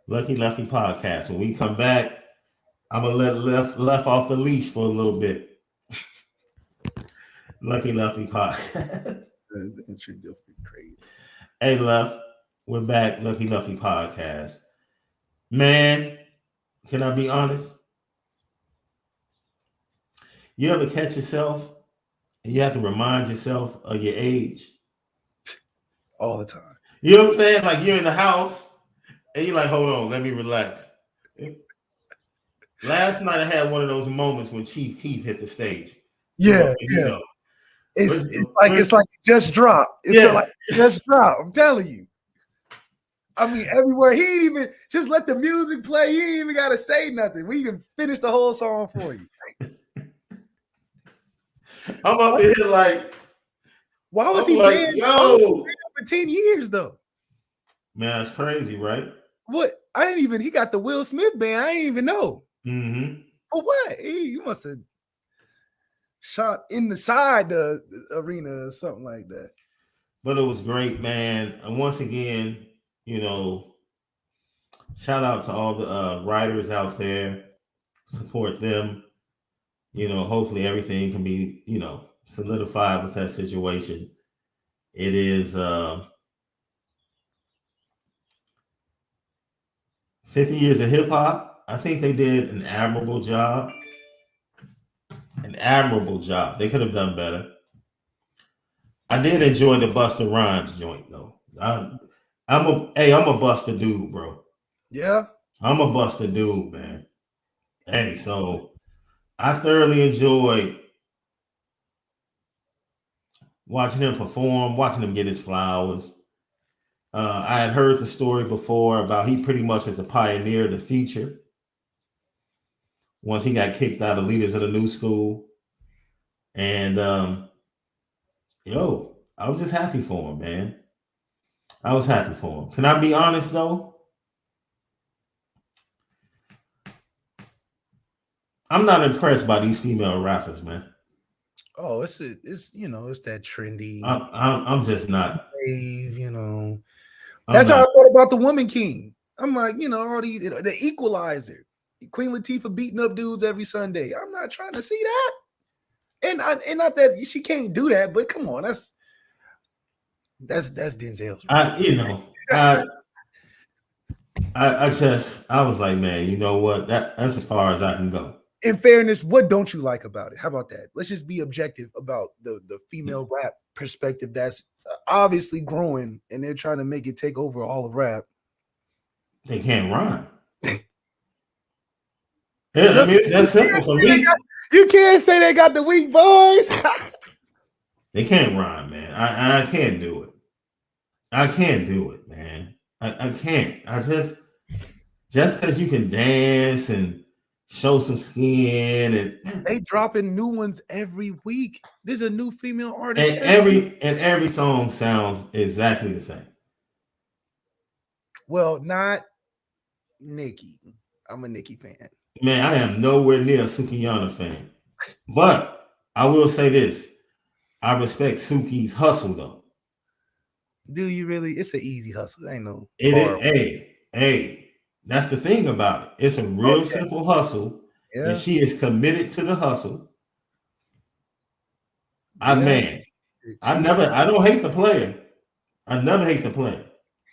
Lucky Lefty podcast. When we come back, I'm going to let Left off the leash for a little bit. Lucky Lefty podcast. Crazy. Hey, Left, we're back. Lucky Lefty podcast. Man, can I be honest? You ever catch yourself and you have to remind yourself of your age? All the time. You know what I'm saying? Like, you're in the house and you're like, hold on, let me relax. Last night I had one of those moments when Chief Keef hit the stage. Yeah. It's like it just dropped. It felt like it just dropped. I'm telling you. I mean, everywhere. He ain't even just let the music play. He ain't even got to say nothing. We can finish the whole song for you. I'm up in here like, why was he banned? Yo, for 10 years though? Man, that's crazy, right? What? He got the Will Smith ban. I didn't even know. Mm-hmm. For what? You must have shot in the side the arena or something like that. But it was great, man. And once again, shout out to all the writers out there. Support them. Hopefully everything can be, solidified with that situation. It is 50 years of hip hop. I think they did an admirable job. They could have done better. I did enjoy the Busta Rhymes joint though. I'm a Busta dude, bro. Yeah. I'm a Busta dude, man. Hey, so I thoroughly enjoyed watching him perform, watching him get his flowers. I had heard the story before about he pretty much was the pioneer of the feature. Once he got kicked out of Leaders of the New School. And I was just happy for him, man. I was happy for him. Can I be honest though? I'm not impressed by these female rappers, man. Oh, it's that trendy. I'm just not. Wave, That's how I thought about the Woman King. I'm like, all these the Equalizer, Queen Latifah beating up dudes every Sunday. I'm not trying to see that. And not that she can't do that, but come on, that's Denzel's. I was like, man, you know what? That's as far as I can go. In fairness, what don't you like about it? How about that? Let's just be objective about the female rap perspective that's obviously growing, and they're trying to make it take over all of rap. They can't rhyme. Yeah, I mean, it's that simple for me. You can't say they got the weak boys. They can't rhyme, man. I can't do it. I can't do it, man. I can't. I just because you can dance and show some skin and They dropping new ones every week. There's a new female artist every song sounds exactly the same. Well, not Nicki. I'm a Nicki fan. Man, I am nowhere near a Sukiyana fan. But I will say this. I respect Suki's hustle though. Do you really? It's an easy hustle. Ain't no. It is, hey, that's the thing about it. It's a real simple hustle, and she is committed to the hustle. I don't hate the player. I never hate the player.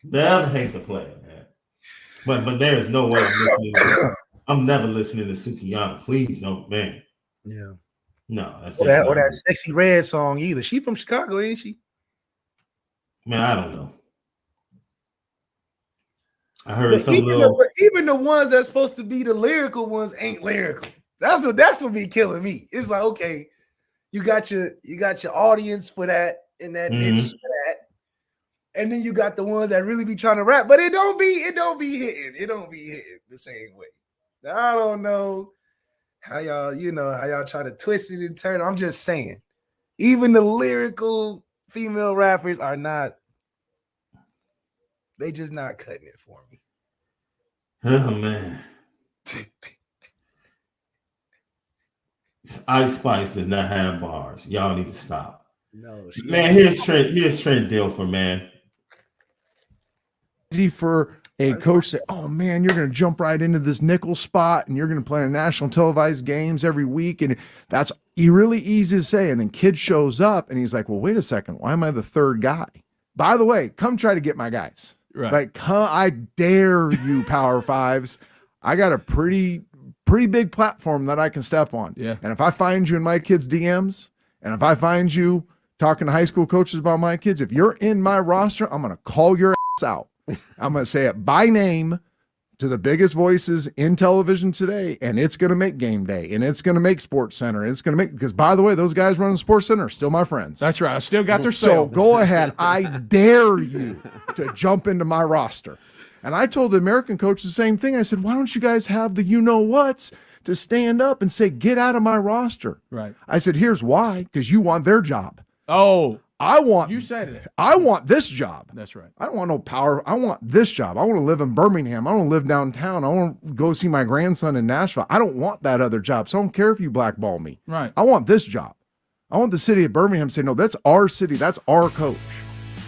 Never hate the player, man. But there is no way I'm never listening to Sukiyana. Please, no, man. Yeah. No, that's or that Sexy Red song either. She from Chicago, ain't she? Man, I don't know. I heard even the ones that's supposed to be the lyrical ones ain't lyrical. That's what be killing me. It's like, okay, you got your audience for that and that niche for that, and then you got the ones that really be trying to rap, but it don't be hitting. It don't be hitting the same way. Now, I don't know how y'all try to twist it and turn. I'm just saying, even the lyrical female rappers are not. They just not cutting it for me. Oh man. Ice Spice does not have bars. Y'all need to stop. No, man. Here's Trent Dilfer, man. Easy for a coach that, oh man, you're going to jump right into this nickel spot and you're going to play in national televised games every week, and that's really easy to say. And then kid shows up and he's like, well, wait a second, why am I the third guy? By the way, come try to get my guys. Right. Like, I dare you, Power Fives. I got a pretty big platform that I can step on. Yeah. And if I find you in my kids' DMs, and if I find you talking to high school coaches about my kids, if you're in my roster, I'm going to call your ass out. I'm going to say it by name to the biggest voices in television today, and it's going to make Game Day, and it's going to make Sports Center, and it's going to make, because by the way, those guys running Sports Center are still my friends. That's right. I still got their sale. So go ahead. I dare you to jump into my roster. And I told the American coach the same thing. I said, why don't you guys have the you-know-whats to stand up and say, get out of my roster? Right. I said, here's why, because you want their job. Oh, you said it. I want this job. That's right. I don't want no power. I want this job. I want to live in Birmingham. I want to live downtown. I want to go see my grandson in Nashville. I don't want that other job. So I don't care if you blackball me. Right. I want this job. I want the city of Birmingham to say, no, that's our city. That's our coach.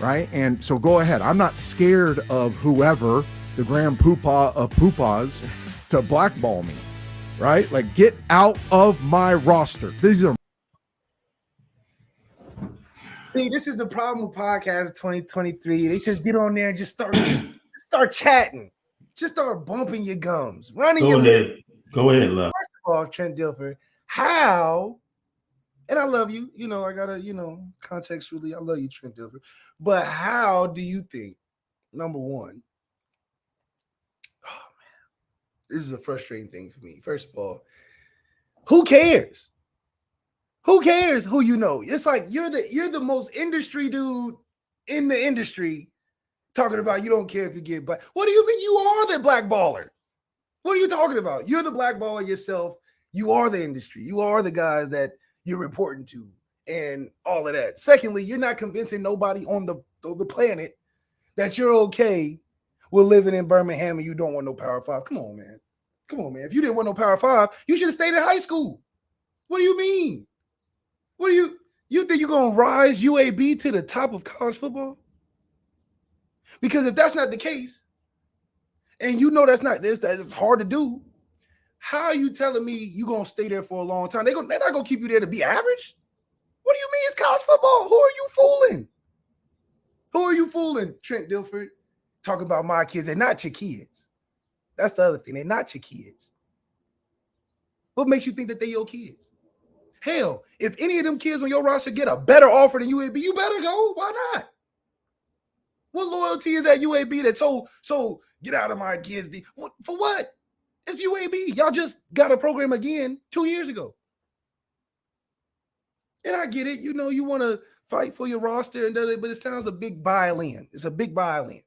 Right. And so go ahead. I'm not scared of whoever, the grand poopah of poopahs, to blackball me. Right. Like, get out of my roster. These are. See, this is the problem with podcasts 2023. They just get on there and just start chatting. Just start bumping your gums. Go ahead, love. First of all, Trent Dilfer, how, and I love you, I gotta, contextually, I love you, Trent Dilfer. But how do you think, number one, oh man, this is a frustrating thing for me. First of all, who cares? Who cares who you know? It's like you're the most industry dude in the industry talking about you don't care if you get black. What do you mean you are the black baller? What are you talking about? You're the black baller yourself. You are the industry. You are the guys that you're reporting to and all of that. Secondly, you're not convincing nobody on the planet that you're okay with living in Birmingham and you don't want no Power 5. Come on, man. If you didn't want no Power 5, you should have stayed in high school. What do you mean? What do you think you're going to rise UAB to the top of college football? Because if that's not the case, and that's hard to do, how are you telling me you're going to stay there for a long time? They're not going to keep you there to be average. What do you mean it's college football? Who are you fooling, Trent Dilfer? Talking about my kids. They're not your kids. That's the other thing. They're not your kids. What makes you think that they're your kids? Hell, if any of them kids on your roster get a better offer than UAB, you better go. Why not? What loyalty is that UAB that so get out of my kids? For what? It's UAB. Y'all just got a program again 2 years ago. And I get it. You know, you want to fight for your roster, but it sounds a big violin. It's a big violin.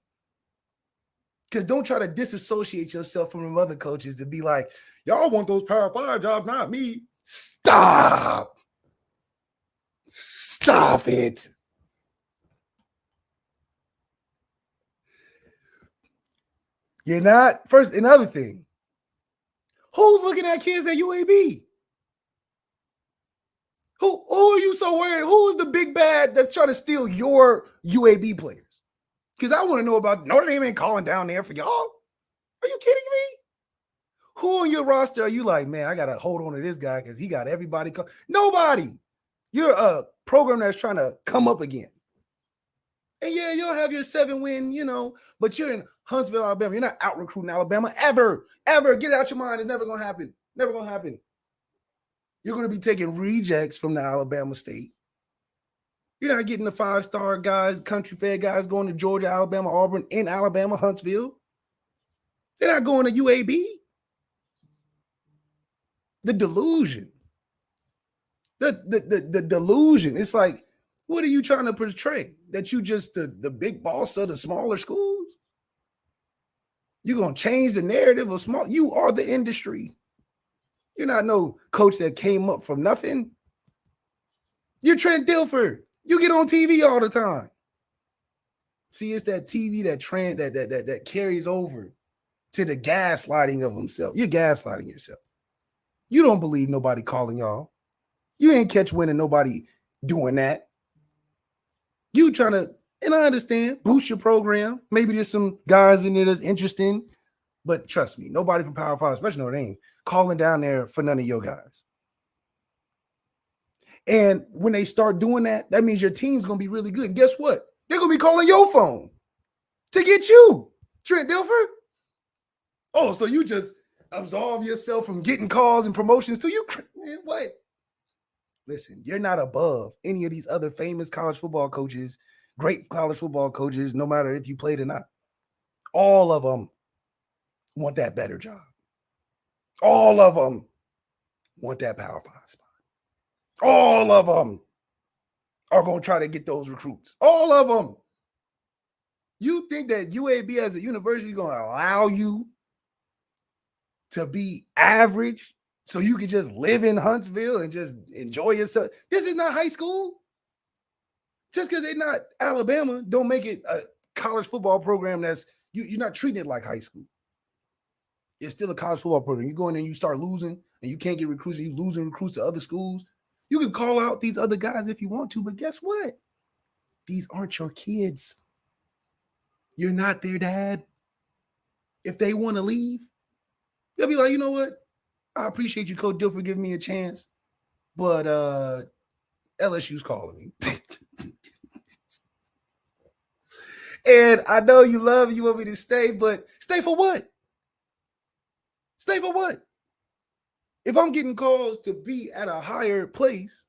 Because don't try to disassociate yourself from other coaches to be like, y'all want those Power 5 jobs, not me. Stop. Stop it. You're not. First, another thing. Who's looking at kids at UAB? Who are you so worried? Who is the big bad that's trying to steal your UAB players? Because I want to know about Notre Dame ain't calling down there for y'all. Are you kidding me? Who on your roster are you like, man, I got to hold on to this guy because he got everybody. Nobody. You're a program that's trying to come up again. And yeah, you'll have your 7-win, you know, but you're in Huntsville, Alabama. You're not out recruiting Alabama ever. Get it out your mind. It's never going to happen. Never going to happen. You're going to be taking rejects from the Alabama State. You're not getting the 5-star guys, country fed guys going to Georgia, Alabama, Auburn, in Alabama, Huntsville. They're not going to UAB. The delusion. The delusion. It's like, what are you trying to portray? That you just the big boss of the smaller schools? You're going to change the narrative of small. You are the industry. You're not no coach that came up from nothing. You're Trent Dilfer. You get on TV all the time. See, it's that TV that trend that carries over to the gaslighting of himself. You're gaslighting yourself. You don't believe nobody calling y'all. You ain't catch winning nobody doing that. You trying to, and I understand, boost your program. Maybe there's some guys in there that's interesting, but trust me, nobody from Power 5, especially Notre Dame, calling down there for none of your guys. And when they start doing that, that means your team's going to be really good. And guess what? They're going to be calling your phone to get you, Trent Dilfer. Oh, so you just absolve yourself from getting calls and promotions to you? Man, what? Listen, you're not above any of these other famous college football coaches, great college football coaches, no matter if you played or not. All of them want that better job. All of them want that Power 5 spot. All of them are going to try to get those recruits. All of them. You think that UAB as a university is going to allow you to be average so you can just live in Huntsville and just enjoy yourself? This is not high school. Just because they're not Alabama, don't make it a college football program that's, you're not treating it like high school. It's still a college football program. You go in there and you start losing and you can't get recruits and you losing recruits to other schools. You can call out these other guys if you want to, but guess what? These aren't your kids. You're not their dad. If they want to leave, they'll be like, you know what? I appreciate you, Coach Dilfer, giving me a chance, but LSU's calling me. And I know you love me, you want me to stay, but stay for what? Stay for what? If I'm getting calls to be at a higher place,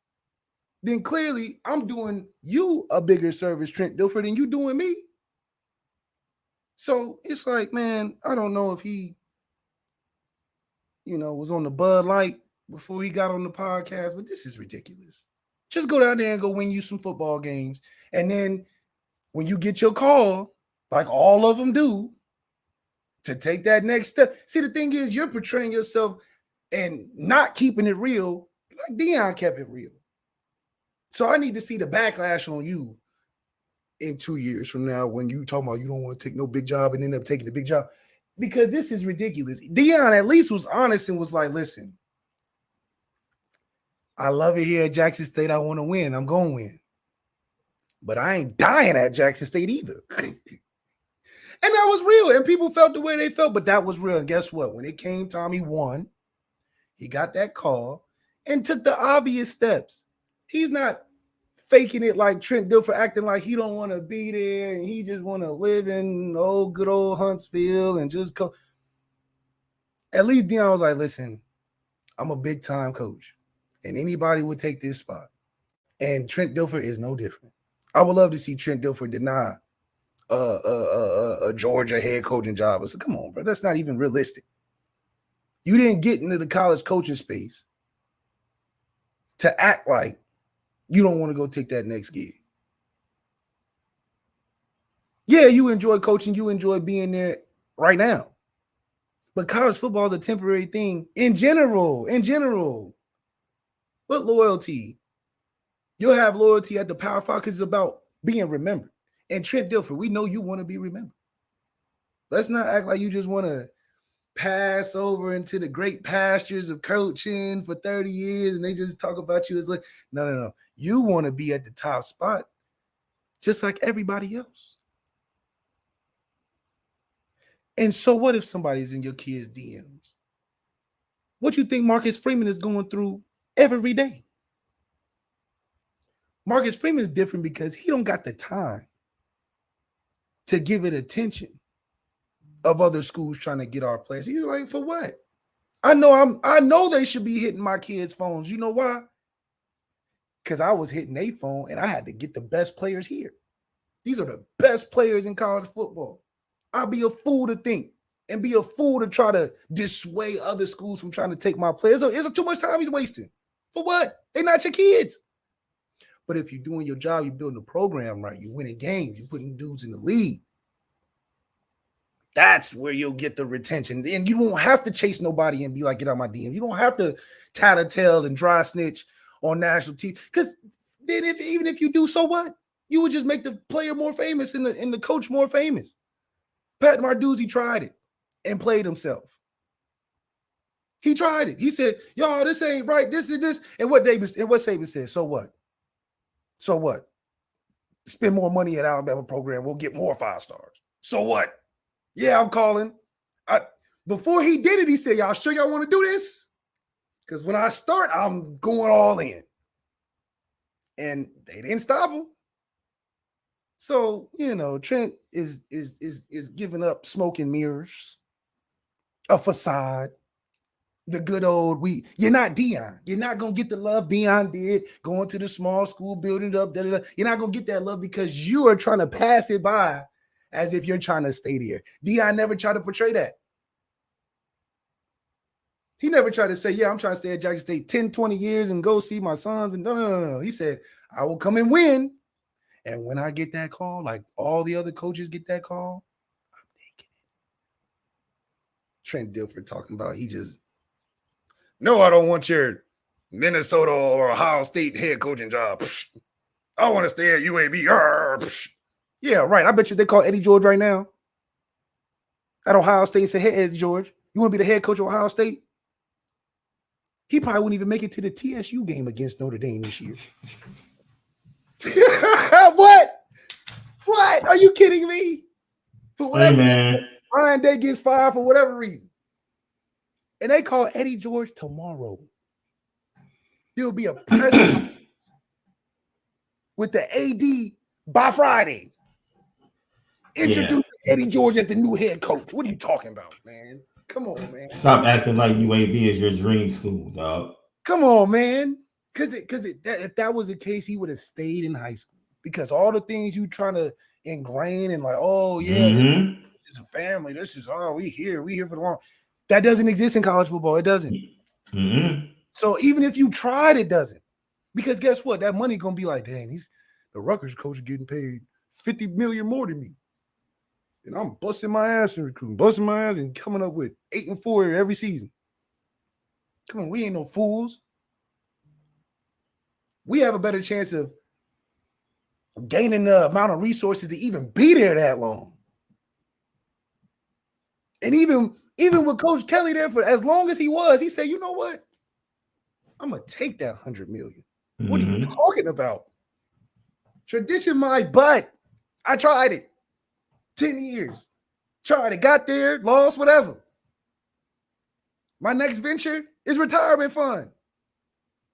then clearly I'm doing you a bigger service, Trent Dilfer, than you doing me. So it's like, man, I don't know if he, was on the Bud Light before he got on the podcast, but this is ridiculous. Just go down there and go win you some football games. And then when you get your call, like all of them do, to take that next step. See, the thing is, you're portraying yourself and not keeping it real like Deion kept it real. So I need to see the backlash on you in 2 years from now when you talking about you don't want to take no big job and end up taking the big job, because this is ridiculous. Deion at least was honest and was like, listen, I love it here at Jackson State. I want to win. I'm going to win. But I ain't dying at Jackson State either. And that was real. And people felt the way they felt, but that was real. And guess what? When it came time he won, he got that call and took the obvious steps. He's not faking it like Trent Dilfer, acting like he don't want to be there and he just want to live in good old Huntsville and just go. At least Deion was like, listen, I'm a big time coach and anybody would take this spot. And Trent Dilfer is no different. I would love to see Trent Dilfer deny a Georgia head coaching job. I said, come on, bro, that's not even realistic. You didn't get into the college coaching space to act like you don't want to go take that next gig. Yeah, you enjoy coaching. You enjoy being there right now. But college football is a temporary thing in general. In general. But loyalty. You'll have loyalty at the Power 5 because it's about being remembered. And Trent Dilfer, we know you want to be remembered. Let's not act like you just want to pass over into the great pastures of coaching for 30 years and they just talk about you as like, no. You want to be at the top spot just like everybody else. And so what if somebody's in your kid's DMs? What you think Marcus Freeman is going through every day? Marcus Freeman is different because he don't got the time to give it attention of other schools trying to get our players. He's like, for what? I know they should be hitting my kids' phones. You know why? Because I was hitting their phone and I had to get the best players here. These are the best players in college football. I'd be a fool to think and be a fool to try to dissuade other schools from trying to take my players. It's too much time he's wasting. For what? They're not your kids. But if you're doing your job, you're building the program right, you're winning games, you're putting dudes in the league, that's where you'll get the retention. And you won't have to chase nobody and be like, get out my DM. You don't have to tattletale and dry snitch on national TV. Because then even if you do, so what? You would just make the player more famous and the coach more famous. Pat Narduzzi tried it and played himself. He tried it. He said, y'all, this ain't right. This is this. And what Saban said, so what? So what? Spend more money at Alabama program. We'll get more 5 stars. So what? Yeah, I'm calling. Before he did it, he said, y'all sure y'all want to do this? Because when I start, I'm going all in. And they didn't stop him. So, Trent is giving up smoke and mirrors, a facade. The good old, you're not Deion. You're not going to get the love Deion did, going to the small school, building it up. You're not going to get that love because you are trying to pass it by as if you're trying to stay there. Deion never tried to portray that. He never tried to say, yeah, I'm trying to stay at Jackson State 10, 20 years and go see my sons. And no. He said, I will come and win. And when I get that call, like all the other coaches get that call, I'm taking it. Trent Dilfer talking about no, I don't want your Minnesota or Ohio State head coaching job. I want to stay at UAB. Yeah, right. I bet you they call Eddie George right now at Ohio State and say, hey, Eddie George, you want to be the head coach of Ohio State? He probably wouldn't even make it to the TSU game against Notre Dame this year. What? Are you kidding me? For whatever, hey, man. Ryan Day gets fired for whatever reason. And they call Eddie George tomorrow. There'll be a press with the AD by Friday. Introduce Eddie George as the new head coach. What are you talking about, man? Come on, man. Stop acting like UAB is your dream school, dog. Come on, man. Because if that was the case, he would have stayed in high school. Because all the things you trying to ingrain and like, oh, yeah, this is a family. This is, we here for the long. That doesn't exist in college football. It doesn't. Mm-hmm. So even if you tried, it doesn't. Because guess what? That money going to be like, dang, the Rutgers coach is getting paid $50 million more than me. And I'm busting my ass in recruiting, busting my ass and coming up with 8-4 every season. Come on, we ain't no fools. We have a better chance of gaining the amount of resources to even be there that long. And even with Coach Kelly there for as long as he was, he said, you know what? I'm going to take that $100 million. Mm-hmm. What are you talking about? Tradition my butt. I tried it. 10 years. Tried it. Got there. Lost. Whatever. My next venture is retirement fund.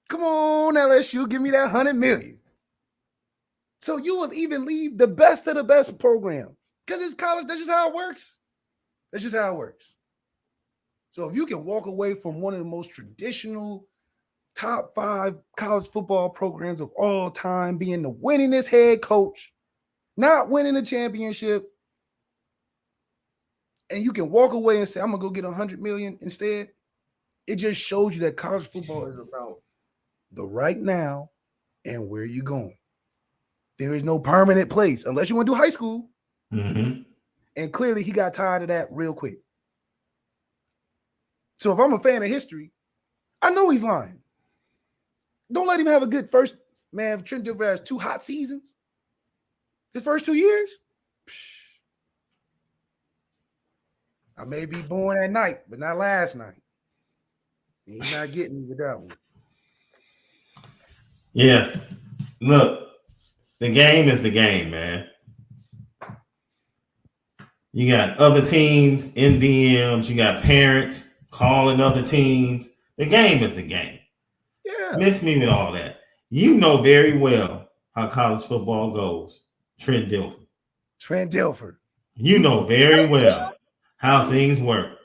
Come on, LSU. Give me that $100 million. So you will even leave the best of the best program. Because it's college. That's just how it works. That's just how it works. So if you can walk away from one of the most traditional top 5 college football programs of all time, being the winningest head coach, not winning a championship, and you can walk away and say, I'm going to go get $100 million instead, It just shows you that college football is about the right now and where you're going. There is no permanent place unless you want to do high school. Mm-hmm. And clearly he got tired of that real quick. So if I'm a fan of history, I know he's lying. Don't let him have a good first. Man, Trent Dilfer has 2 hot seasons. His first 2 years. I may be born at night, but not last night. He's not getting me with that one. Yeah. Look, the game is the game, man. You got other teams in DMs. You got parents calling other teams. The game is the game. Yeah. Miss me with all that. You know very well how college football goes, Trent Dilfer. Trent Dilfer. You know very well how things work.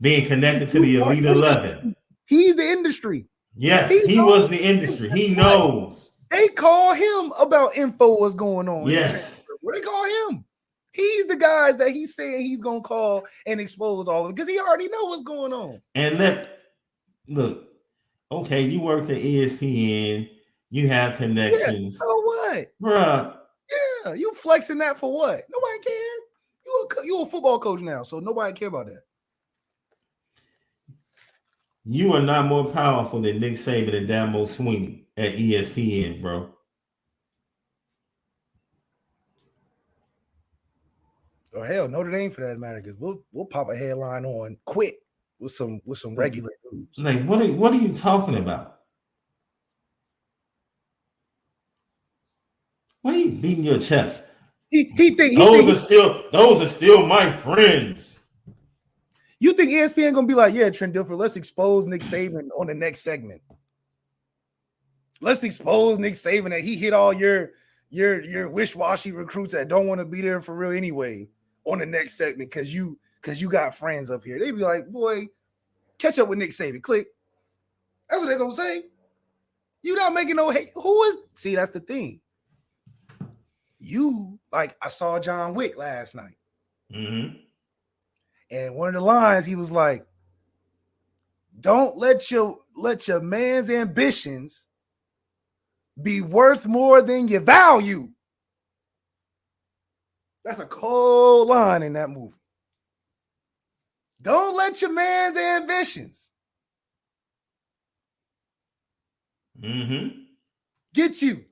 Being connected to the Elite 11. He's the industry. Yes, he was the industry. He knows. They call him about info what's going on. Yes. What they call him? He's the guy that he's saying he's going to call and expose all of it because he already know what's going on. And look, okay, you work at ESPN. You have connections. Yeah, so what? Bruh. Yeah, you flexing that for what? Nobody cares. You a football coach now, so nobody care about that. You are not more powerful than Nick Saban and Damo Sweeney at ESPN, bro. Or hell, Notre Dame for that matter, because we'll pop a headline on quick with some regular news. Like, what are you talking about? Why are you beating your chest? Those are still my friends. You think ESPN gonna be like, yeah, Trent Dilfer, let's expose Nick Saban on the next segment. Let's expose Nick Saban that he hit all your wish-washy recruits that don't want to be there for real anyway on the next segment because you got friends up here. They be like, boy, catch up with Nick Saban. Click. That's what they're gonna say. You not making no hate. See, that's the thing. I saw John Wick last night. Mm-hmm. And one of the lines, he was like, don't let your man's ambitions be worth more than your value. That's a cold line in that movie. Don't let your man's ambitions get you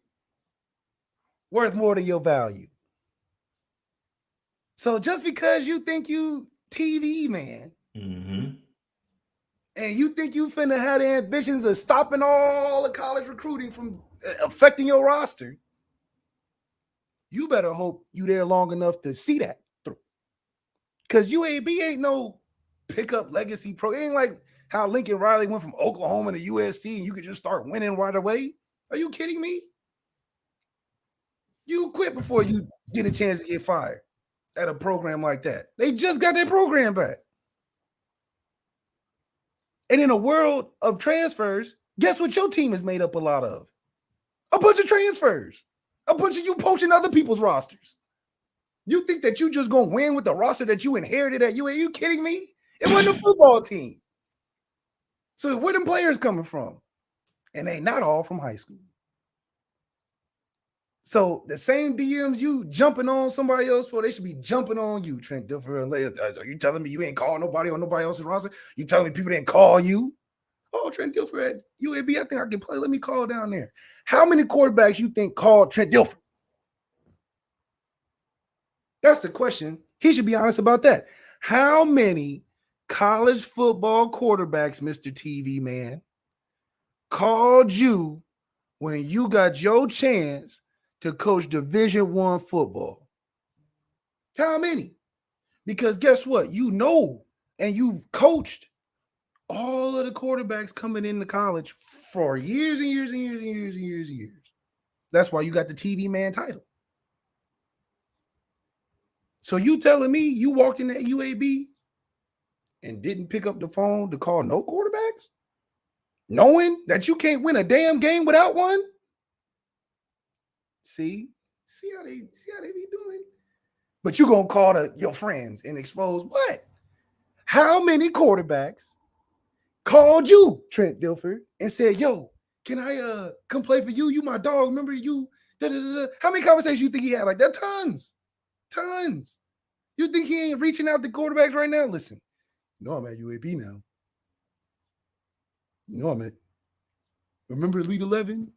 worth more than your value. So just because you think you TV man, and you think you finna have the ambitions of stopping all the college recruiting from affecting your roster, you better hope you there long enough to see that through. Because UAB ain't no pickup legacy pro. It ain't like how Lincoln Riley went from Oklahoma to USC and you could just start winning right away. Are you kidding me? You quit before you get a chance to get fired at a program like that. They just got their program back. And in a world of transfers, guess what your team is made up a lot of? A bunch of transfers. A bunch of you poaching other people's rosters. You think that you just going to win with the roster that you inherited at UA? Are you kidding me? It wasn't a football team. So where them players coming from? And they not all from high school. So the same DMs you jumping on somebody else for, they should be jumping on you, Trent Dilfer. Are you telling me you ain't called nobody on nobody else's roster? You telling me people didn't call you? Oh, Trent Dilfer at UAB, I think I can play. Let me call down there. How many quarterbacks you think called Trent Dilfer? That's the question. He should be honest about that. How many college football quarterbacks, Mr. TV man, called you when you got your chance to coach Division I football? How many? Because guess what? You know, and you've coached all of the quarterbacks coming into college for years and years and years and years and years and years. That's why you got the TV man title. So you telling me you walked in at UAB and didn't pick up the phone to call no quarterbacks? Knowing that you can't win a damn game without one? See how they be doing? But you gonna call your friends and expose what? How many quarterbacks called you, Trent Dilfer, and said, yo, can I come play for you? You my dog. Remember you? Da-da-da-da. How many conversations you think he had like that? Tons. You think he ain't reaching out to quarterbacks right now? Listen, you know I'm at UAB now. You know I'm at. Remember Elite 11?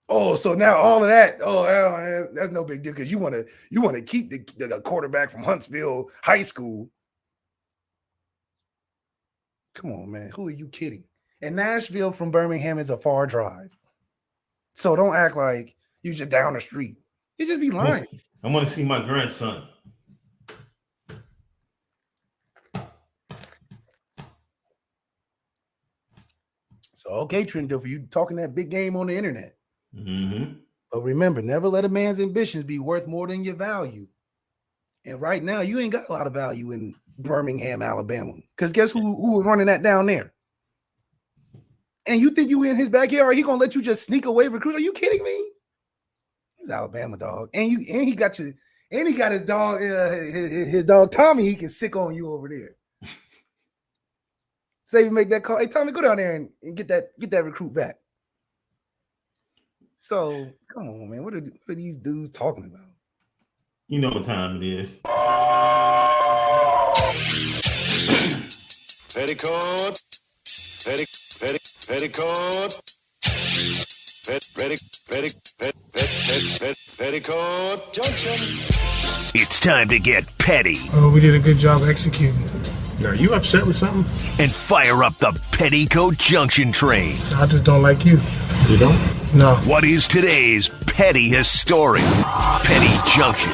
Oh, so now all of that. Oh, that's no big deal because you want to keep the quarterback from Huntsville High School. Come on, man. Who are you kidding? And Nashville from Birmingham is a far drive. So don't act like you just down the street. You just be lying. I want to see my grandson. So, okay, Trent Dilfer, you talking that big game on the internet. Mm-hmm. But remember, never let a man's ambitions be worth more than your value. And right now, you ain't got a lot of value in Birmingham, Alabama. Because guess who was running that down there? And you think you in his backyard, he gonna let you just sneak away recruit? Are you kidding me? He's Alabama dog. And he got his dog, his dog Tommy, he can sick on you over there. Say you make that call. Hey, Tommy, go down there and get that recruit back. So come on, man. What are these dudes talking about? You know what time it is. Petticoat. Petticoat Junction. It's time to get petty. Oh, we did a good job executing. Are you upset with something? And fire up the Petticoat Junction train. I just don't like you. You don't? No. What is today's petty historic? Petty Junction.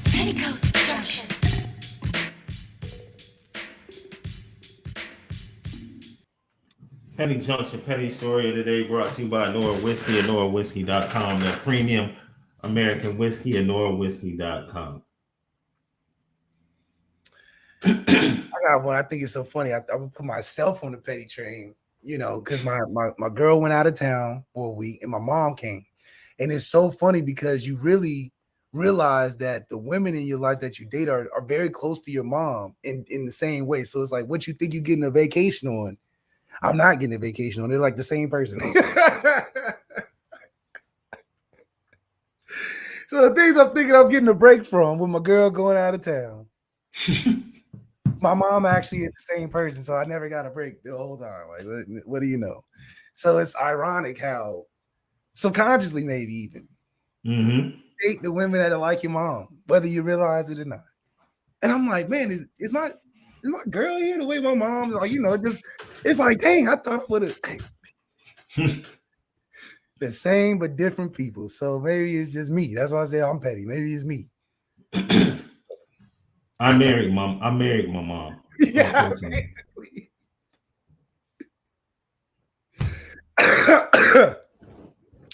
Petticoat Junction. Petty Junction, Petty Story of the Day brought to you by Onora Whiskey at OnoraWhiskey.com. That premium American whiskey at OnoraWhiskey.com. I got one. I think it's so funny. I would put myself on the petty train, because my girl went out of town for a week and my mom came. And it's so funny because you really realize that the women in your life that you date are very close to your mom in the same way. So it's like what you think you're getting a vacation on, I'm not getting a vacation on. They're like the same person. So the things I'm thinking I'm getting a break from with my girl going out of town. My mom actually is the same person, so I never got a break the whole time. Like, what do you know? So it's ironic how subconsciously maybe even date the women that are like your mom, whether you realize it or not. And I'm like, man, is my girl here the way my mom's like, just it's like, dang, I thought I would have the same but different people. So maybe it's just me. That's why I say I'm petty. Maybe it's me. I married my mom. Yeah, basically.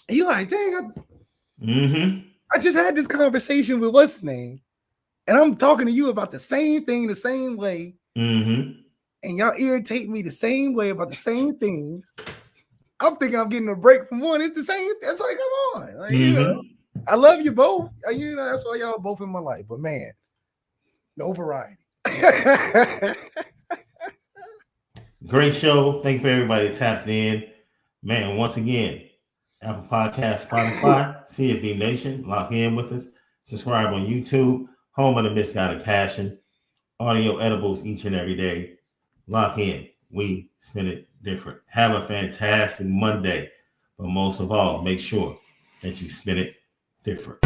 You like, dang, I just had this conversation with what's his name, and I'm talking to you about the same thing the same way, and y'all irritate me the same way about the same things. I'm thinking I'm getting a break from one. It's the same. It's like, come on, like, I love you both. That's why y'all both in my life. But man, no variety. Great show. Thank you for everybody that tapped in. Man, once again, Apple Podcast, Spotify, CFB Nation, lock in with us. Subscribe on YouTube, home of the Misguided Passion. Audio edibles each and every day. Lock in. We spin it different. Have a fantastic Monday. But most of all, make sure that you spin it different.